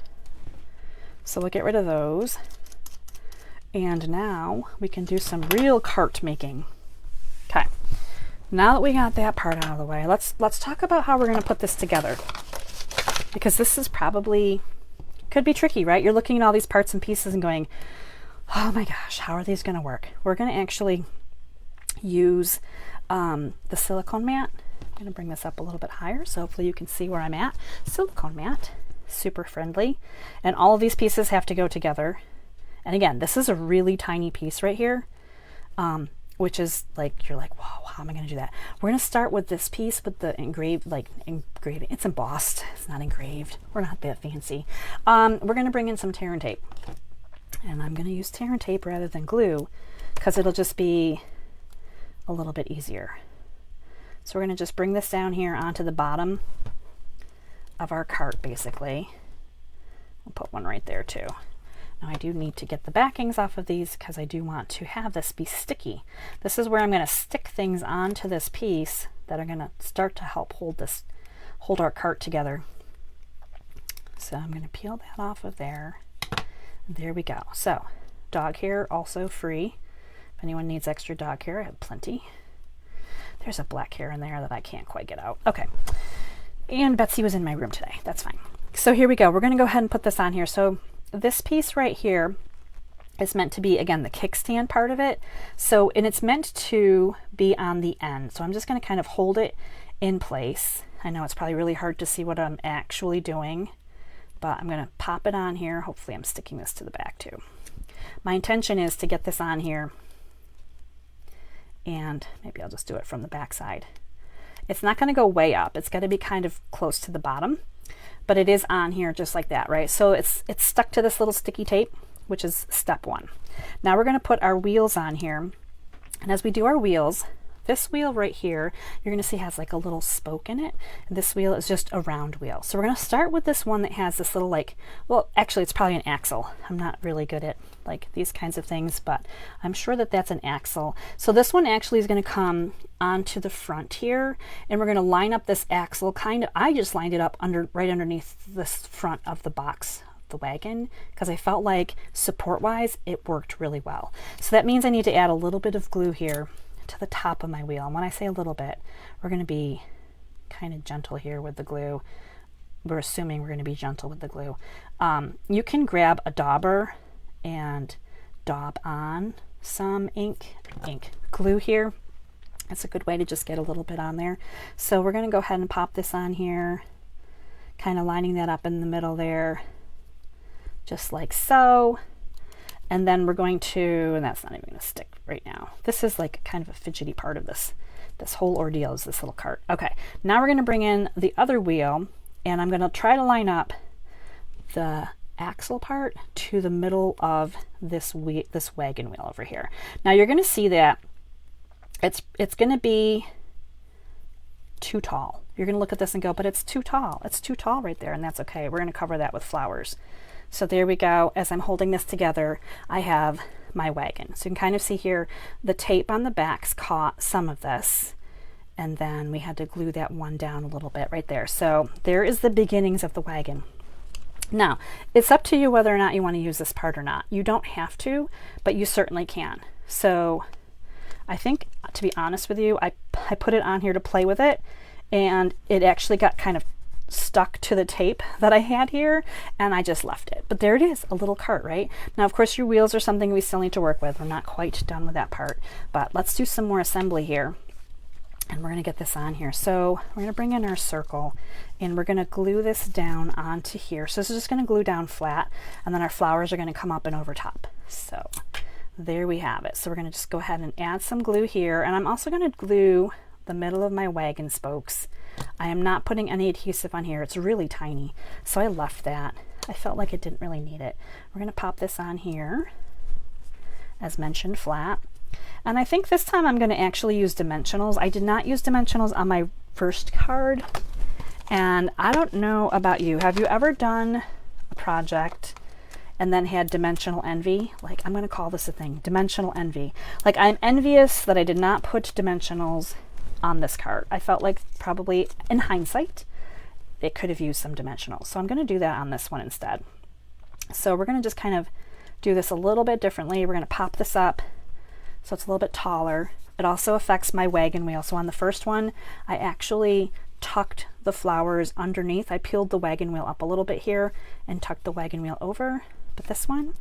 S1: So we'll get rid of those. And now we can do some real cart making. Okay. Now that we got that part out of the way, let's talk about how we're going to put this together. Because this is probably, could be tricky, right? You're looking at all these parts and pieces and going, oh my gosh, how are these going to work? We're going to actually use the silicone mat. I'm going to bring this up a little bit higher so hopefully you can see where I'm at. Silicone mat, super friendly. And all of these pieces have to go together. And again, this is a really tiny piece right here, which is like, you're like, whoa, how am I going to do that? We're going to start with this piece with the engraving. It's embossed. It's not engraved. We're not that fancy. We're going to bring in some tear and tape. And I'm going to use tear and tape rather than glue because it'll just be a little bit easier. So we're going to just bring this down here onto the bottom of our cart basically. We'll put one right there too. Now I do need to get the backings off of these because I do want to have this be sticky. This is where I'm going to stick things onto this piece that are going to start to help hold our cart together. So I'm going to peel that off of there. There we go. So dog hair also free. If anyone needs extra dog hair, I have plenty. There's a black hair in there that I can't quite get out. Okay. And Betsy was in my room today. That's fine. So here we go. We're going to go ahead and put this on here. So this piece right here is meant to be, again, the kickstand part of it. So, and it's meant to be on the end. So I'm just going to kind of hold it in place. I know it's probably really hard to see what I'm actually doing, but I'm going to pop it on here. Hopefully I'm sticking this to the back too. My intention is to get this on here, and maybe I'll just do it from the back side. It's not going to go way up. It's got to be kind of close to the bottom, but it is on here just like that, right? So it's stuck to this little sticky tape, which is step one. Now we're going to put our wheels on here. And as we do our wheels, this wheel right here, you're going to see has like a little spoke in it. And this wheel is just a round wheel. So we're going to start with this one that has this little like, well, actually it's probably an axle. I'm not really good at like these kinds of things, but I'm sure that that's an axle. So this one actually is going to come onto the front here, and we're going to line up this axle kind of, I just lined it up right underneath this front of the box, the wagon, because I felt like support wise it worked really well. So that means I need to add a little bit of glue here to the top of my wheel. And when I say a little bit, we're going to be kind of gentle here with the glue. We're assuming we're going to be gentle with the glue. You can grab a dauber and daub on some glue here. It's a good way to just get a little bit on there. So we're going to go ahead and pop this on here, kind of lining that up in the middle there, just like so. And then we're going to, and that's not even going to stick right now. This is like kind of a fidgety part of this whole ordeal is this little cart. Okay, now we're going to bring in the other wheel, and I'm going to try to line up the axle part to the middle of this wagon wheel over here. Now you're going to see that it's going to be too tall. You're going to look at this and go, but it's too tall. It's too tall right there, and that's okay. We're going to cover that with flowers. So there we go. As I'm holding this together, I have my wagon. So you can kind of see here, the tape on the backs caught some of this, and then we had to glue that one down a little bit right there. So there is the beginnings of the wagon. Now, it's up to you whether or not you want to use this part or not. You don't have to, but you certainly can. So I think, to be honest with you, I put it on here to play with it, and it actually got kind of stuck to the tape that I had here, and I just left it. But there it is, a little cart, right? Now, of course, your wheels are something we still need to work with. We're not quite done with that part, but let's do some more assembly here, and we're going to get this on here. So we're going to bring in our circle, and we're going to glue this down onto here. So this is just going to glue down flat, and then our flowers are going to come up and over top. So there we have it. So we're going to just go ahead and add some glue here, and I'm also going to glue the middle of my wagon spokes. I am not putting any adhesive on here. It's really tiny, so I left that. I felt like it didn't really need it. We're going to pop this on here, as mentioned, flat. And I think this time I'm going to actually use dimensionals. I did not use dimensionals on my first card, and I don't know about you. Have you ever done a project and then had dimensional envy? Like, I'm going to call this a thing, dimensional envy. Like, I'm envious that I did not put dimensionals on this card. I felt like probably in hindsight it could have used some dimensionals, so I'm going to do that on this one instead. So we're going to just kind of do this a little bit differently. We're going to pop this up so it's a little bit taller. It also affects my wagon wheel. So on the first one, I actually tucked the flowers underneath. I peeled the wagon wheel up a little bit here and tucked the wagon wheel over. But this one,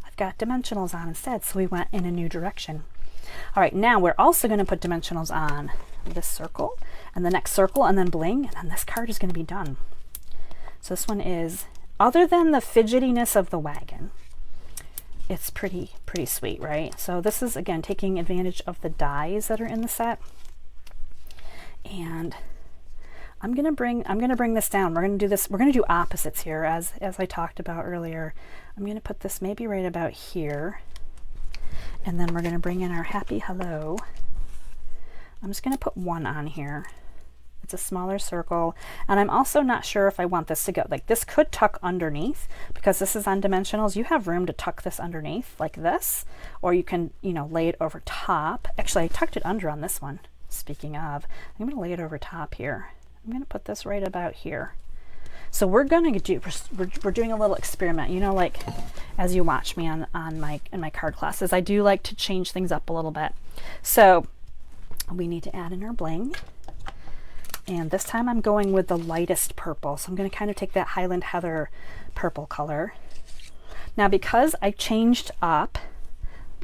S1: I've got dimensionals on instead, so we went in a new direction. All right, now we're also going to put dimensionals on this circle and the next circle, and then bling, and then this card is going to be done. So this one is, other than the fidgetiness of the wagon, it's pretty sweet, right? So this is, again, taking advantage of the dies that are in the set. And I'm gonna bring this down. We're gonna do this, we're gonna do opposites here, as I talked about earlier. I'm gonna put this maybe right about here, and then we're gonna bring in our happy hello. I'm just gonna put one on here. It's a smaller circle, and I'm also not sure if I want this to go, like, this could tuck underneath because this is on dimensionals. You have room to tuck this underneath like this, or you can, you know, lay it over top. Actually, I tucked it under on this one. Speaking of, I'm gonna lay it over top here. I'm gonna put this right about here. So we're gonna do, we're doing a little experiment, you know, like as you watch me in my card classes, I do like to change things up a little bit. So we need to add in our bling. And this time I'm going with the lightest purple. So I'm going to kind of take that Highland Heather purple color. Now, because I changed up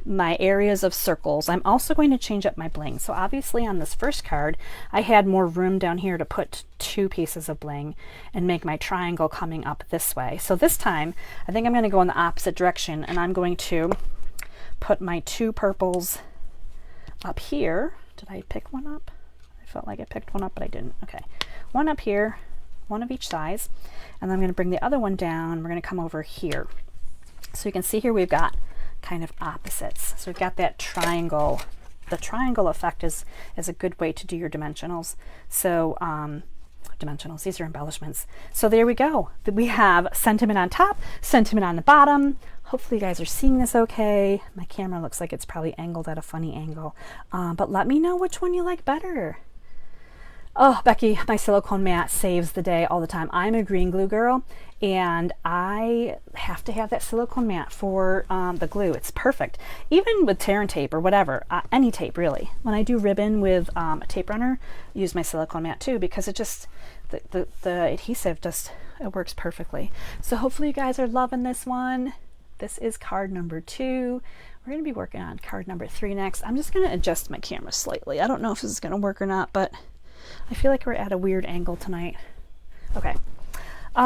S1: my areas of circles, I'm also going to change up my bling. So obviously on this first card, I had more room down here to put 2 pieces of bling and make my triangle coming up this way. So this time, I think I'm going to go in the opposite direction, and I'm going to put my 2 purples up here. Did I pick one up? I felt like I picked one up, but I didn't. Okay, one up here, one of each size, and then I'm going to bring the other one down. We're going to come over here. So you can see here we've got kind of opposites. So we've got that triangle. The triangle effect is a good way to do your dimensionals. So dimensionals, these are embellishments. So there we go. We have sentiment on top, sentiment on the bottom. Hopefully you guys are seeing this okay. My camera looks like it's probably angled at a funny angle. But let me know which one you like better. Oh, Becky, my silicone mat saves the day all the time. I'm a green glue girl, and I have to have that silicone mat for the glue. It's perfect. Even with tear and tape or whatever, any tape really. When I do ribbon with a tape runner, I use my silicone mat too, because it just, the adhesive just, it works perfectly. So hopefully you guys are loving this one. This is card number 2. We're going to be working on card number 3 next. I'm just going to adjust my camera slightly. I don't know if this is going to work or not, but I feel like we're at a weird angle tonight. Okay,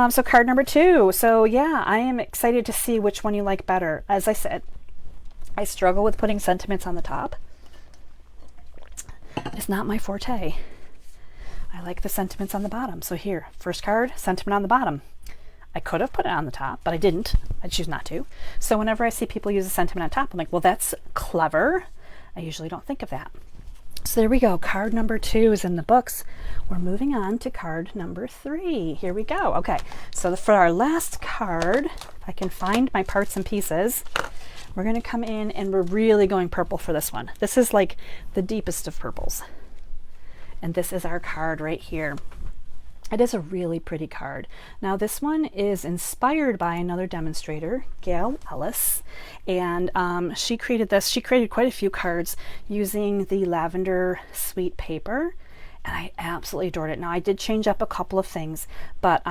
S1: so card number 2. So yeah, I am excited to see which one you like better. As I said, I struggle with putting sentiments on the top. It's not my forte. I like the sentiments on the bottom. So here, first card, sentiment on the bottom. I could have put it on the top, but I didn't. I choose not to. So whenever I see people use a sentiment on top, I'm like, well, that's clever. I usually don't think of that. So there we go. Card number 2 is in the books. We're moving on to card number 3. Here we go. Okay, so for our last card, if I can find my parts and pieces, we're going to come in and we're really going purple for this one. This is like the deepest of purples. And this is our card right here. It is a really pretty card. Now this one is inspired by another demonstrator, Gail Ellis, and she created this. She created quite a few cards using the lavender sweet paper, and I absolutely adored it. Now I did change up a couple of things, but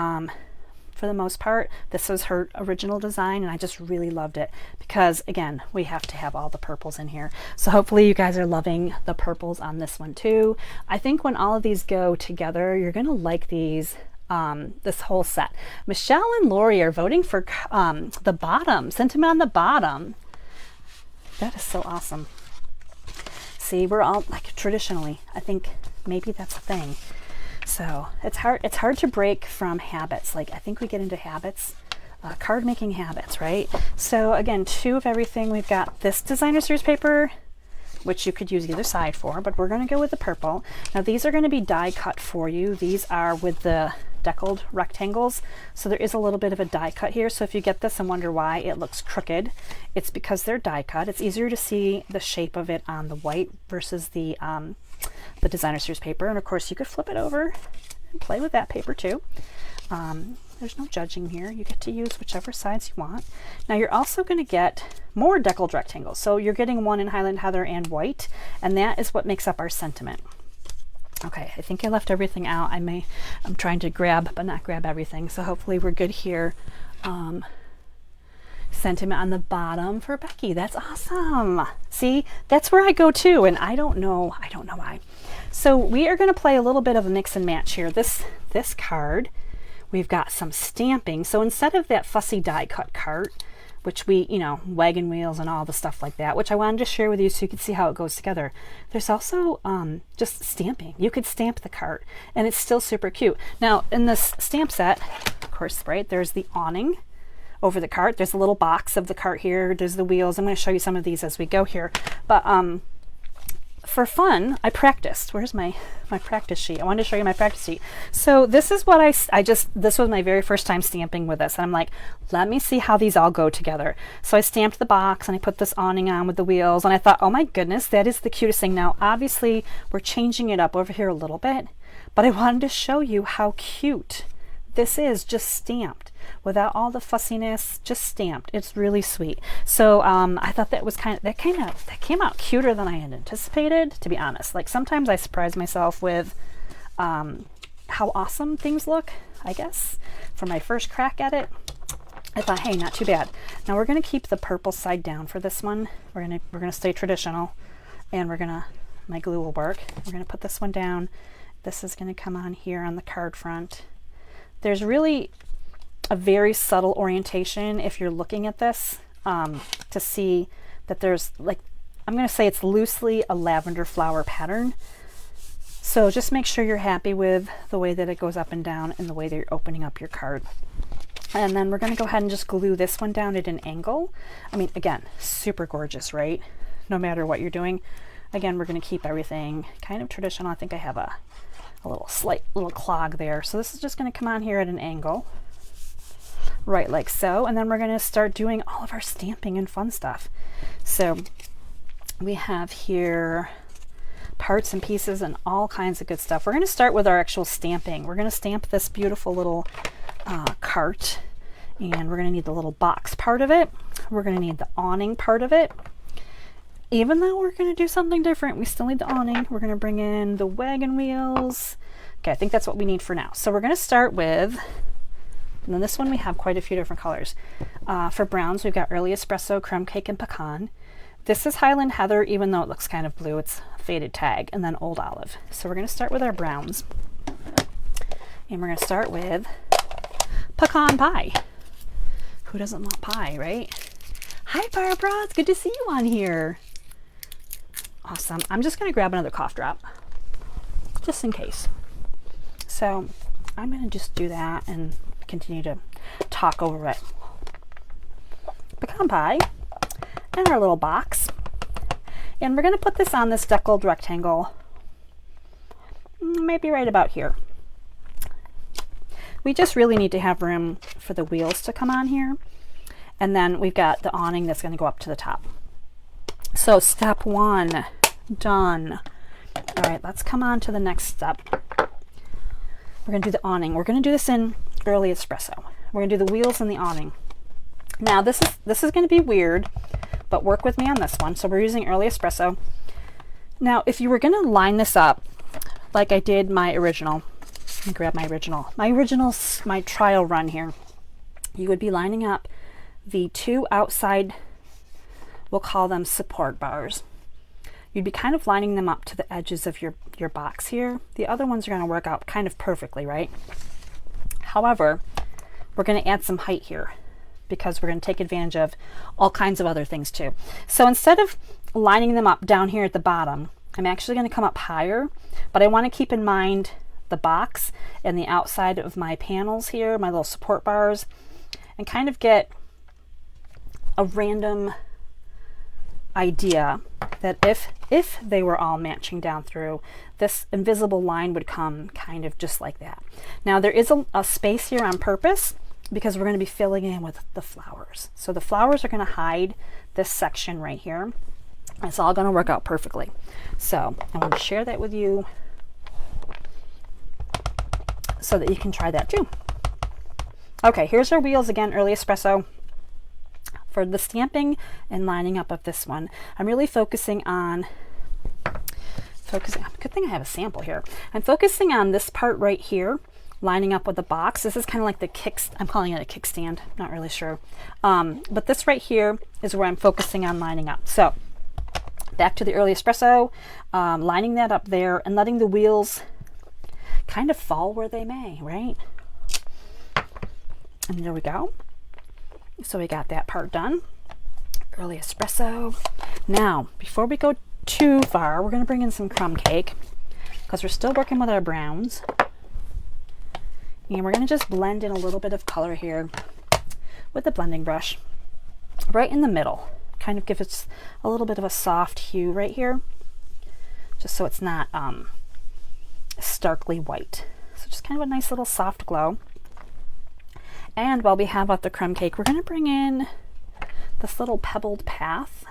S1: for the most part, this was her original design, and I just really loved it because, again, we have to have all the purples in here. So hopefully you guys are loving the purples on this one too. I think when all of these go together, you're gonna like these, this whole set. Michelle and Lori are voting for the bottom, sentiment on the bottom. That is so awesome. See, we're all like traditionally, I think maybe that's a thing. So it's hard to break from habits. Like I think we get into habits, card making habits, right? So again, 2 of everything. We've got this designer series paper, which you could use either side for, but we're going to go with the purple. Now these are going to be die cut for you. These are with the deckled rectangles. So there is a little bit of a die cut here. So if you get this and wonder why it looks crooked, it's because they're die cut. It's easier to see the shape of it on the white versus the designer series paper. And of course you could flip it over and play with that paper too. There's no judging here. You get to use whichever sides you want. Now you're also going to get more deckled rectangles. So you're getting one in Highland Heather and white, and that is what makes up our sentiment. Okay, I think I left everything out. I'm trying to grab, but not grab everything. So hopefully we're good here. Sentiment on the bottom for Becky. That's awesome. See, that's where I go too, and I don't know why. So we are going to play a little bit of a mix and match here. This card, we've got some stamping. So instead of that fussy die cut cart, which we, you know, wagon wheels and all the stuff like that, which I wanted to share with you so you could see how it goes together. There's also just stamping. You could stamp the cart and it's still super cute. Now in this stamp set, of course, right, there's the awning over the cart. There's a little box of the cart here. There's the wheels. I'm going to show you some of these as we go here. But for fun, I practiced. Where's my practice sheet? I wanted to show you my practice sheet. So this is what this was my very first time stamping with this. And I'm like, let me see how these all go together. So I stamped the box and I put this awning on with the wheels. And I thought, oh my goodness, that is the cutest thing. Now, obviously, we're changing it up over here a little bit. But I wanted to show you how cute this is just stamped without all the fussiness, just stamped. It's really sweet. So I thought that was that came out cuter than I had anticipated, to be honest. Like sometimes I surprise myself with how awesome things look, I guess. For my first crack at it, I thought, hey, not too bad. Now we're gonna keep the purple side down for this one. We're gonna stay traditional, and my glue will work. We're gonna put this one down. This is gonna come on here on the card front. There's really a very subtle orientation if you're looking at this to see that there's, like, I'm gonna say it's loosely a lavender flower pattern. So just make sure you're happy with the way that it goes up and down and the way that you're opening up your card. And then we're gonna go ahead and just glue this one down at an angle. I mean, again, super gorgeous, right? No matter what you're doing. Again, we're gonna keep everything kind of traditional. I think I have a slight little clog there. So this is just gonna come on here at an angle, right like so. And then we're gonna start doing all of our stamping and fun stuff. So we have here parts and pieces and all kinds of good stuff. We're gonna start with our actual stamping. We're gonna stamp this beautiful little cart, and we're gonna need the little box part of it. We're gonna need the awning part of it. Even though we're going to do something different, we still need the awning. We're going to bring in the wagon wheels. Okay, I think that's what we need for now. So we're going to start with, and then this one we have quite a few different colors. For browns, we've got Early Espresso, Crumb Cake, and Pecan. This is Highland Heather, even though it looks kind of blue. It's a faded tag, and then Old Olive. So we're going to start with our browns. And we're going to start with Pecan Pie. Who doesn't want pie, right? Hi, Barbara. It's good to see you on here. Awesome. I'm just going to grab another cough drop just in case. So I'm going to just do that and continue to talk over it. Pecan pie and our little box. And we're going to put this on this deckled rectangle, maybe right about here. We just really need to have room for the wheels to come on here. And then we've got the awning that's going to go up to the top. So step one, done. All right, let's come on to the next step. We're going to do the awning. We're going to do this in Early Espresso. We're going to do the wheels and the awning. Now this is going to be weird, but work with me on this one. So we're using Early Espresso. Now, if you were going to line this up like I did my original, let me grab my trial run here. You would be lining up the two outside, we'll call them support bars. You'd be kind of lining them up to the edges of your box here. The other ones are going to work out kind of perfectly, right? However, we're going to add some height here because we're going to take advantage of all kinds of other things too. So instead of lining them up down here at the bottom, I'm actually going to come up higher, but I want to keep in mind the box and the outside of my panels here, my little support bars, and kind of get a random idea that if they were all matching down through, this invisible line would come kind of just like that. Now there is a space here on purpose because we're going to be filling in with the flowers. So the flowers are going to hide this section right here. It's all going to work out perfectly. So I'm going to share that with you so that you can try that too. Okay, here's our wheels again, Early Espresso. For the stamping and lining up of this one, I'm really focusing on, good thing I have a sample here. I'm focusing on this part right here, lining up with the box. This is kind of like the I'm calling it a kickstand, not really sure. But this right here is where I'm focusing on lining up. So back to the Early Espresso, lining that up there and letting the wheels kind of fall where they may, right? And there we go. So we got that part done. Early Espresso. Now, before we go too far, we're going to bring in some crumb cake because we're still working with our browns. And we're going to just blend in a little bit of color here with the blending brush right in the middle. Kind of give it a little bit of a soft hue right here, just so it's not starkly white. So just kind of a nice little soft glow. And while we have out the crumb cake, we're going to bring in this little pebbled path.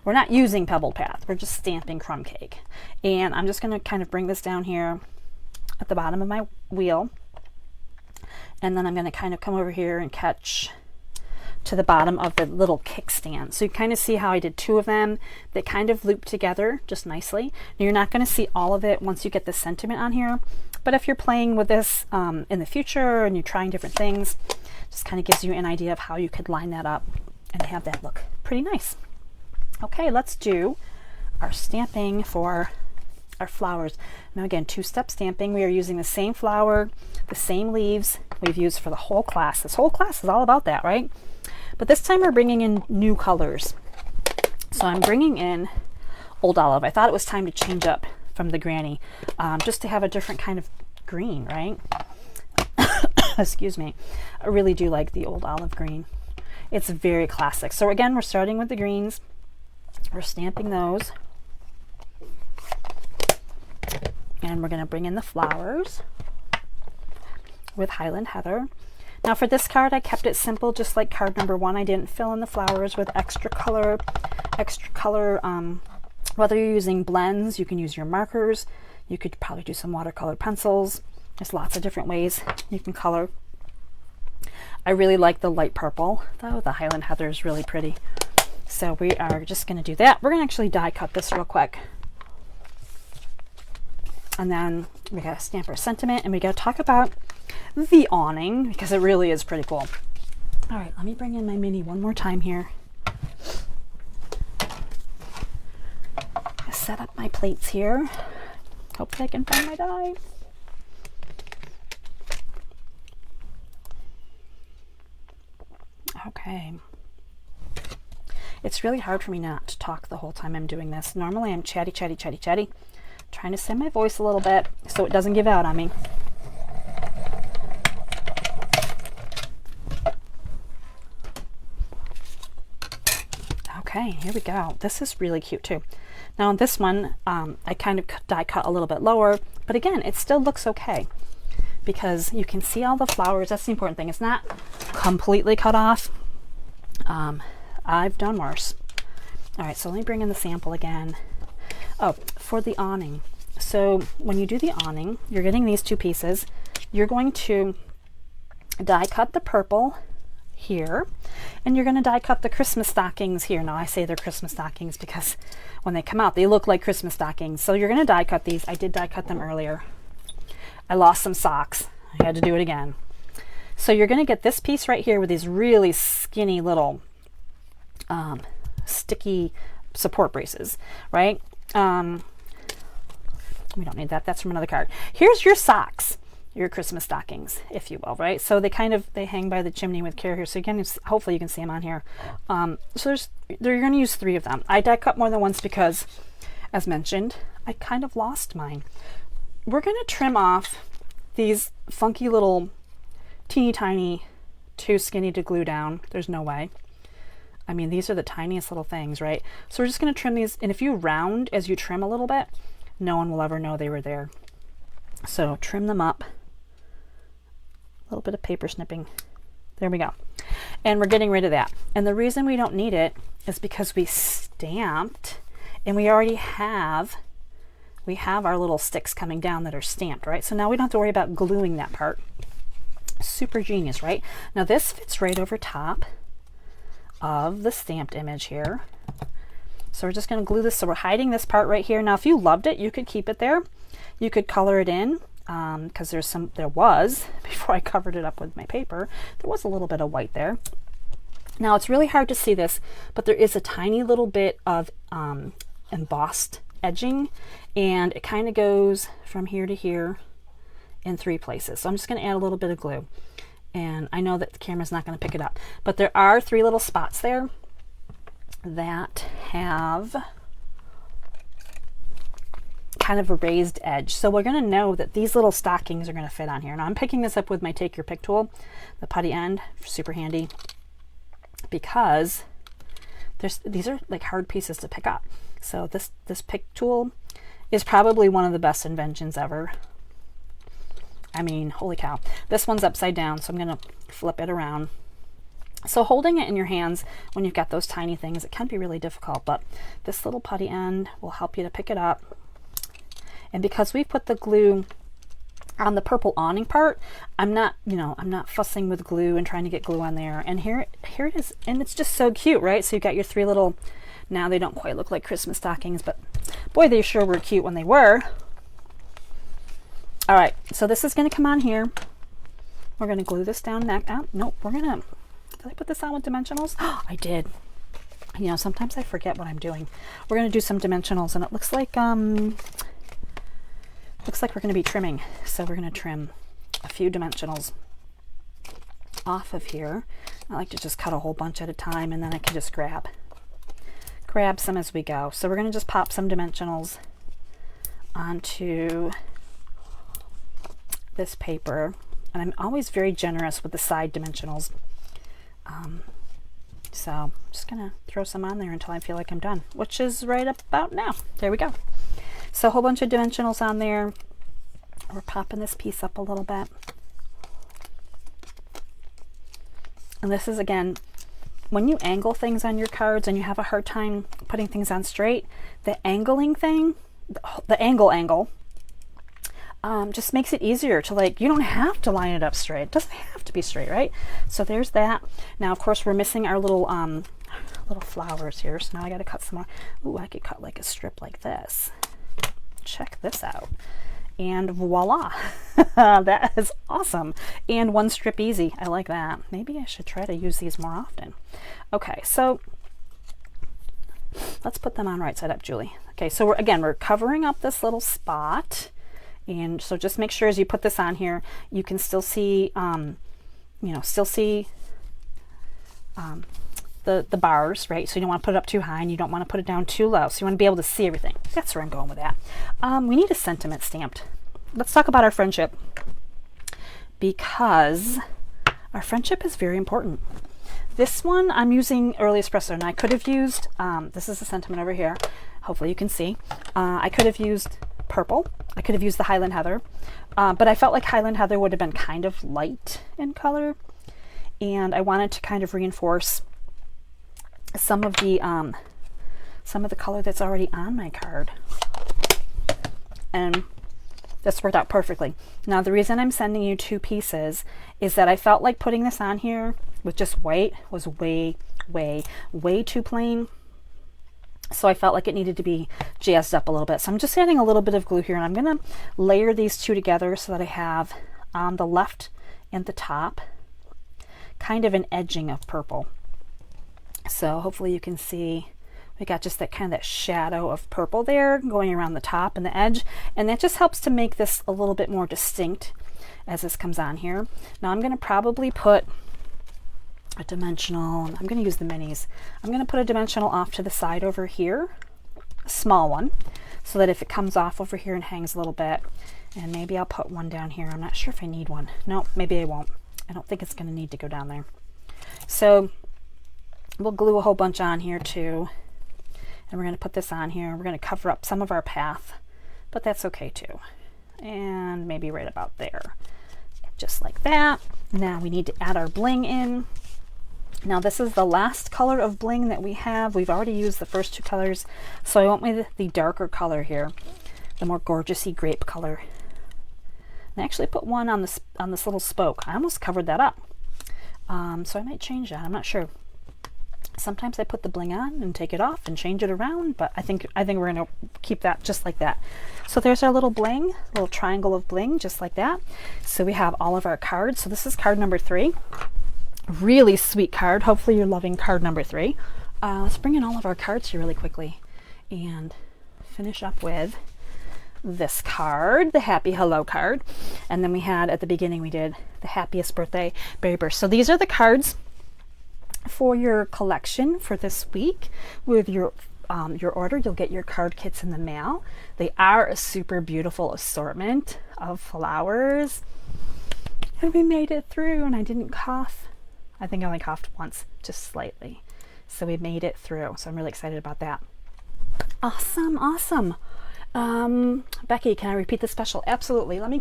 S1: We're not using pebbled path, we're just stamping crumb cake. And I'm just going to kind of bring this down here at the bottom of my wheel. And then I'm going to kind of come over here and catch to the bottom of the little kickstand. So you kind of see how I did 2 of them that kind of loop together just nicely. Now, you're not going to see all of it once you get the sentiment on here, but if you're playing with this in the future and you're trying different things, just kind of gives you an idea of how you could line that up and have that look pretty nice. Okay, let's do our stamping for our flowers. Now again, 2-step stamping. We are using the same flower, the same leaves we've used for the whole class. This whole class is all about that, right? But this time we're bringing in new colors. So I'm bringing in Old Olive. I thought it was time to change up from the Granny, just to have a different kind of green, right? Excuse me. I really do like the Old Olive green. It's very classic. So again, we're starting with the greens. We're stamping those. And we're going to bring in the flowers with Highland Heather. Now for this card, I kept it simple, just like card number 1. I didn't fill in the flowers with extra color. Whether you're using blends, you can use your markers. You could probably do some watercolor pencils. There's lots of different ways you can color. I really like the light purple, though. The Highland Heather is really pretty. So we are just going to do that. We're going to actually die cut this real quick. And then we got to stamp our sentiment, and we got to talk about the awning because it really is pretty cool. All right, let me bring in my mini one more time here. Set up my plates here. Hopefully I can find my die. Okay. It's really hard for me not to talk the whole time I'm doing this. Normally I'm chatty, trying to send my voice a little bit so it doesn't give out on me. Okay, here we go. This is really cute too. Now on this one, I kind of die cut a little bit lower, but again, it still looks okay because you can see all the flowers. That's the important thing. It's not completely cut off. I've done worse. All right, so let me bring in the sample again. Oh, for the awning. So when you do the awning, you're getting these 2 pieces. You're going to die cut the purple here, and you're going to die cut the Christmas stockings here. Now I say they're Christmas stockings because when they come out, they look like Christmas stockings. So you're going to die cut these. I did die cut them earlier. I lost some socks. I had to do it again. So you're going to get this piece right here with these really skinny little sticky support braces, right? We don't need that. That's from another card. Here's your socks, your Christmas stockings, if you will, right? So they hang by the chimney with care here. So again, hopefully you can see them on here. So you're going to use 3 of them. I die cut more than once because, as mentioned, I kind of lost mine. We're going to trim off these funky little teeny tiny, too skinny to glue down. There's no way. I mean, these are the tiniest little things, right? So we're just going to trim these, and if you round as you trim a little bit, no one will ever know they were there. So trim them up. A little bit of paper snipping. There we go. And we're getting rid of that. And the reason we don't need it is because we stamped, and we already have our little sticks coming down that are stamped, right? So now we don't have to worry about gluing that part. Super genius, right? Now this fits right over top of the stamped image here. So we're just going to glue this. So we're hiding this part right here. Now if you loved it, you could keep it there. You could color it in because there was, before I covered it up with my paper, there was a little bit of white there. Now it's really hard to see this, but there is a tiny little bit of embossed edging, and it kind of goes from here to here in 3 places. So I'm just going to add a little bit of glue. And I know that the camera's not going to pick it up, but there are 3 little spots there that have kind of a raised edge. So we're going to know that these little stockings are going to fit on here. Now I'm picking this up with my Take Your Pick tool, the putty end, super handy, because these are like hard pieces to pick up. So this pick tool is probably one of the best inventions ever. I mean, holy cow. This one's upside down, so I'm going to flip it around. So holding it in your hands when you've got those tiny things, it can be really difficult, but this little putty end will help you to pick it up. And because we put the glue On the purple awning part, I'm not, I'm not fussing with glue and trying to get glue on there. And here it is. And it's just so cute, right? So you've got your 3 little, now they don't quite look like Christmas stockings, but boy, they sure were cute when they were. All right, so this is going to come on here. We're going to glue this down neck. Oh, nope, did I put this on with dimensionals? Oh, I did. Sometimes I forget what I'm doing. We're going to do some dimensionals, and it looks like we're going to be trimming. So we're going to trim a few dimensionals off of here. I like to just cut a whole bunch at a time, and then I can just grab some as we go. So we're going to just pop some dimensionals onto this paper, and I'm always very generous with the side dimensionals. So I'm just going to throw some on there until I feel like I'm done, which is right about now. There we go. So a whole bunch of dimensionals on there. We're popping this piece up a little bit. And this is, again, when you angle things on your cards and you have a hard time putting things on straight, the angling thing, the angle, just makes it easier to, like, you don't have to line it up straight. It doesn't have to be straight, right? So there's that. Now, of course, we're missing our little flowers here. So now I got to cut some more. Ooh, I could cut like a strip like this. Check this out. And voila. That is awesome. And one strip easy. I like that. Maybe I should try to use these more often. Okay, so let's put them on right side up, Julie. Okay, so we're covering up this little spot. And so just make sure as you put this on here, you can still see, the bars, right? So you don't want to put it up too high and you don't want to put it down too low. So you want to be able to see everything. That's where I'm going with that. We need a sentiment stamped. Let's talk about our friendship, because our friendship is very important. This one I'm using Early Espresso, and I could have used, this is the sentiment over here. Hopefully you can see. I could have used purple. I could have used the Highland Heather, but I felt like Highland Heather would have been kind of light in color, and I wanted to kind of reinforce some of the color that's already on my card, and this worked out perfectly. Now, the reason I'm sending you 2 pieces is that I felt like putting this on here with just white was way too plain. So I felt like it needed to be jazzed up a little bit. So I'm just adding a little bit of glue here, and I'm going to layer these 2 together so that I have on the left and the top kind of an edging of purple. So hopefully you can see we got just that kind of that shadow of purple there going around the top and the edge, and that just helps to make this a little bit more distinct as this comes on here. Now I'm going to probably put a dimensional, I'm going to use the minis. I'm going to put a dimensional off to the side over here, a small one, so that if it comes off over here and hangs a little bit, and maybe I'll put one down here. I'm not sure if I need one. No, maybe I won't. I don't think it's going to need to go down there. So we'll glue a whole bunch on here too, and we're going to put this on here. We're going to cover up some of our path, but that's okay too. And maybe right about there, just like that. Now we need to add our bling in. Now this is the last color of bling that we have. We've already used the first 2 colors, so I went with the darker color here, the more gorgeousy grape color. And I actually put one on this little spoke. I almost covered that up, so I might change that. I'm not sure. Sometimes I put the bling on and take it off and change it around, but I think we're going to keep that just like that. So there's our little bling, little triangle of bling, just like that. So we have all of our cards. So this is card number 3. Really sweet card. Hopefully you're loving card number 3. Let's bring in all of our cards here really quickly and finish up with this card, the Happy Hello card. And then we had, at the beginning, we did the Happiest Birthday, Berry Burst. So these are the cards for your collection for this week. With your order, you'll get your card kits in the mail. They are a super beautiful assortment of flowers. And we made it through, and I didn't cough. I think I only coughed once, just slightly. So we made it through. So I'm really excited about that. Awesome, awesome. Becky, can I repeat the special? Absolutely. Let me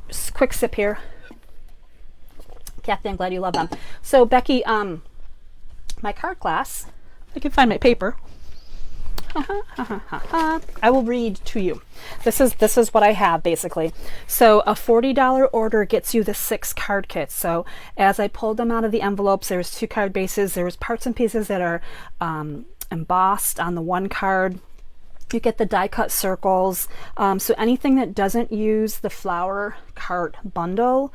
S1: just quick sip here. Kathy, I'm glad you love them. So Becky, my card class, I can find my paper. I will read to you. This is what I have basically. So a $40 order gets you the 6 card kits. So as I pulled them out of the envelopes, there was 2 card bases. There was parts and pieces that are embossed on the one card. You get the die cut circles. So anything that doesn't use the flower cart bundle,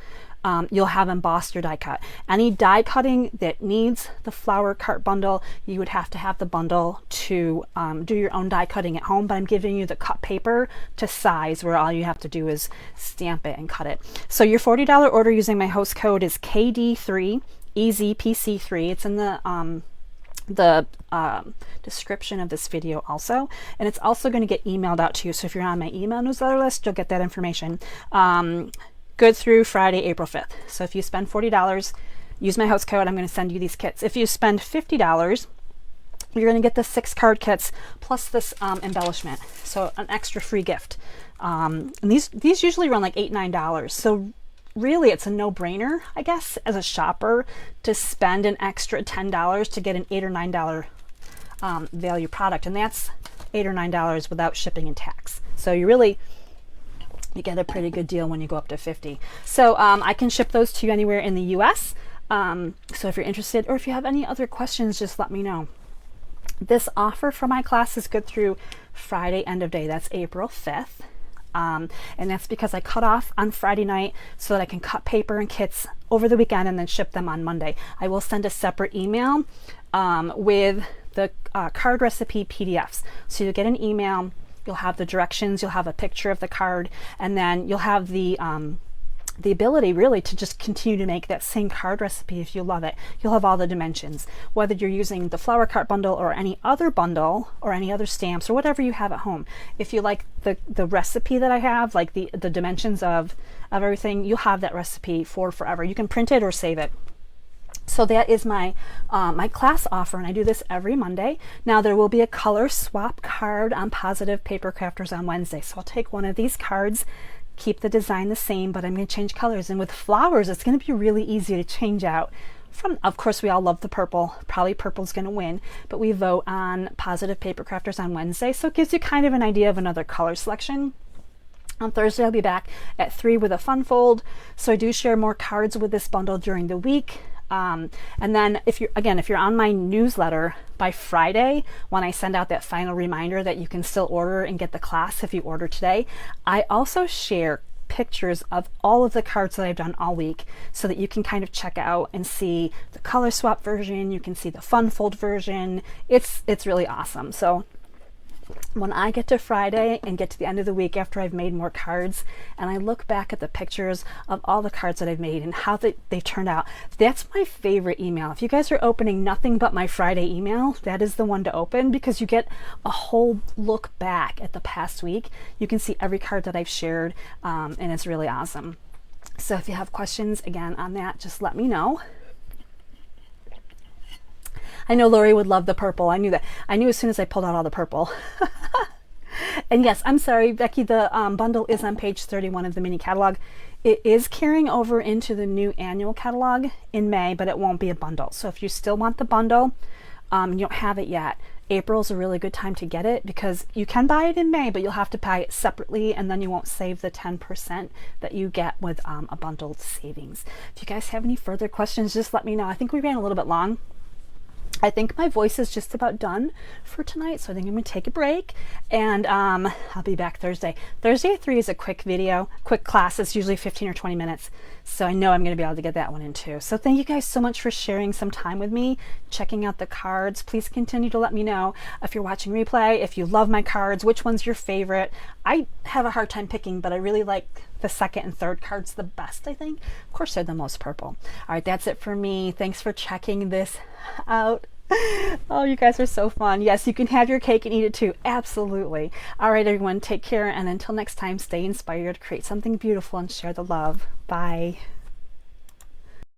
S1: you'll have embossed or die cut. Any die cutting that needs the flower cart bundle, you would have to have the bundle to do your own die cutting at home, but I'm giving you the cut paper to size where all you have to do is stamp it and cut it. So your $40 order using my host code is KD3EZPC3. It's in the description of this video also, and it's also going to get emailed out to you. So if you're on my email newsletter list, you'll get that information. Good through Friday, April 5th. So if you spend $40, use my host code, I'm going to send you these kits. If you spend $50, you're going to get the 6 card kits plus this embellishment, so an extra free gift. And these usually run like $8, $9. So really it's a no-brainer, I guess, as a shopper to spend an extra $10 to get an $8 or $9 value product, and that's $8 or $9 without shipping and tax. So you get a pretty good deal when you go up to 50. So I can ship those to you anywhere in the US. So if you're interested, or if you have any other questions, just let me know. This offer for my class is good through Friday end of day. That's April 5th. And that's because I cut off on Friday night so that I can cut paper and kits over the weekend and then ship them on Monday. I will send a separate email with the card recipe PDFs. So you'll get an email, you'll have the directions, you'll have a picture of the card, and then you'll have the ability really to just continue to make that same card recipe if you love it. You'll have all the dimensions, whether you're using the flower cart bundle or any other bundle or any other stamps or whatever you have at home. If you like the recipe that I have, like the dimensions of everything, you'll have that recipe for forever. You can print it or save it. So that is my my class offer, and I do this every Monday. Now there will be a color swap card on Positive Paper Crafters on Wednesday. So I'll take one of these cards, keep the design the same, but I'm going to change colors. And with flowers, it's going to be really easy to change out from, of course, we all love the purple. Probably purple's going to win, but we vote on Positive Paper Crafters on Wednesday. So it gives you kind of an idea of another color selection. On Thursday, I'll be back at 3 with a fun fold. So I do share more cards with this bundle during the week. And then if you're on my newsletter by Friday, when I send out that final reminder that you can still order and get the class if you order today, I also share pictures of all of the cards that I've done all week so that you can kind of check out and see the color swap version. You can see the fun fold version. It's really awesome. So when I get to Friday and get to the end of the week after I've made more cards and I look back at the pictures of all the cards that I've made and how they turned out, that's my favorite email. If you guys are opening nothing but my Friday email, that is the one to open because you get a whole look back at the past week. You can see every card that I've shared, and it's really awesome. So if you have questions again on that, just let me know. I know Lori would love the purple. I knew that. I knew as soon as I pulled out all the purple. And yes, I'm sorry, Becky, the bundle is on page 31 of the mini catalog. It is carrying over into the new annual catalog in May, but it won't be a bundle. So if you still want the bundle, you don't have it yet, April's a really good time to get it because you can buy it in May, but you'll have to buy it separately and then you won't save the 10% that you get with a bundled savings. If you guys have any further questions, just let me know. I think we ran a little bit long. I think my voice is just about done for tonight, so I think I'm going to take a break, and I'll be back Thursday. Thursday at 3 is a quick class. It's usually 15 or 20 minutes, so I know I'm going to be able to get that one in too. So thank you guys so much for sharing some time with me, checking out the cards. Please continue to let me know if you're watching replay, if you love my cards, which one's your favorite. I have a hard time picking, but I really like the second and third cards the best, I think. Of course, they're the most purple. All right, that's it for me. Thanks for checking this out. Oh, you guys are so fun. Yes, you can have your cake and eat it too. Absolutely. All right, everyone, take care. And until next time, stay inspired, create something beautiful, and share the love. Bye.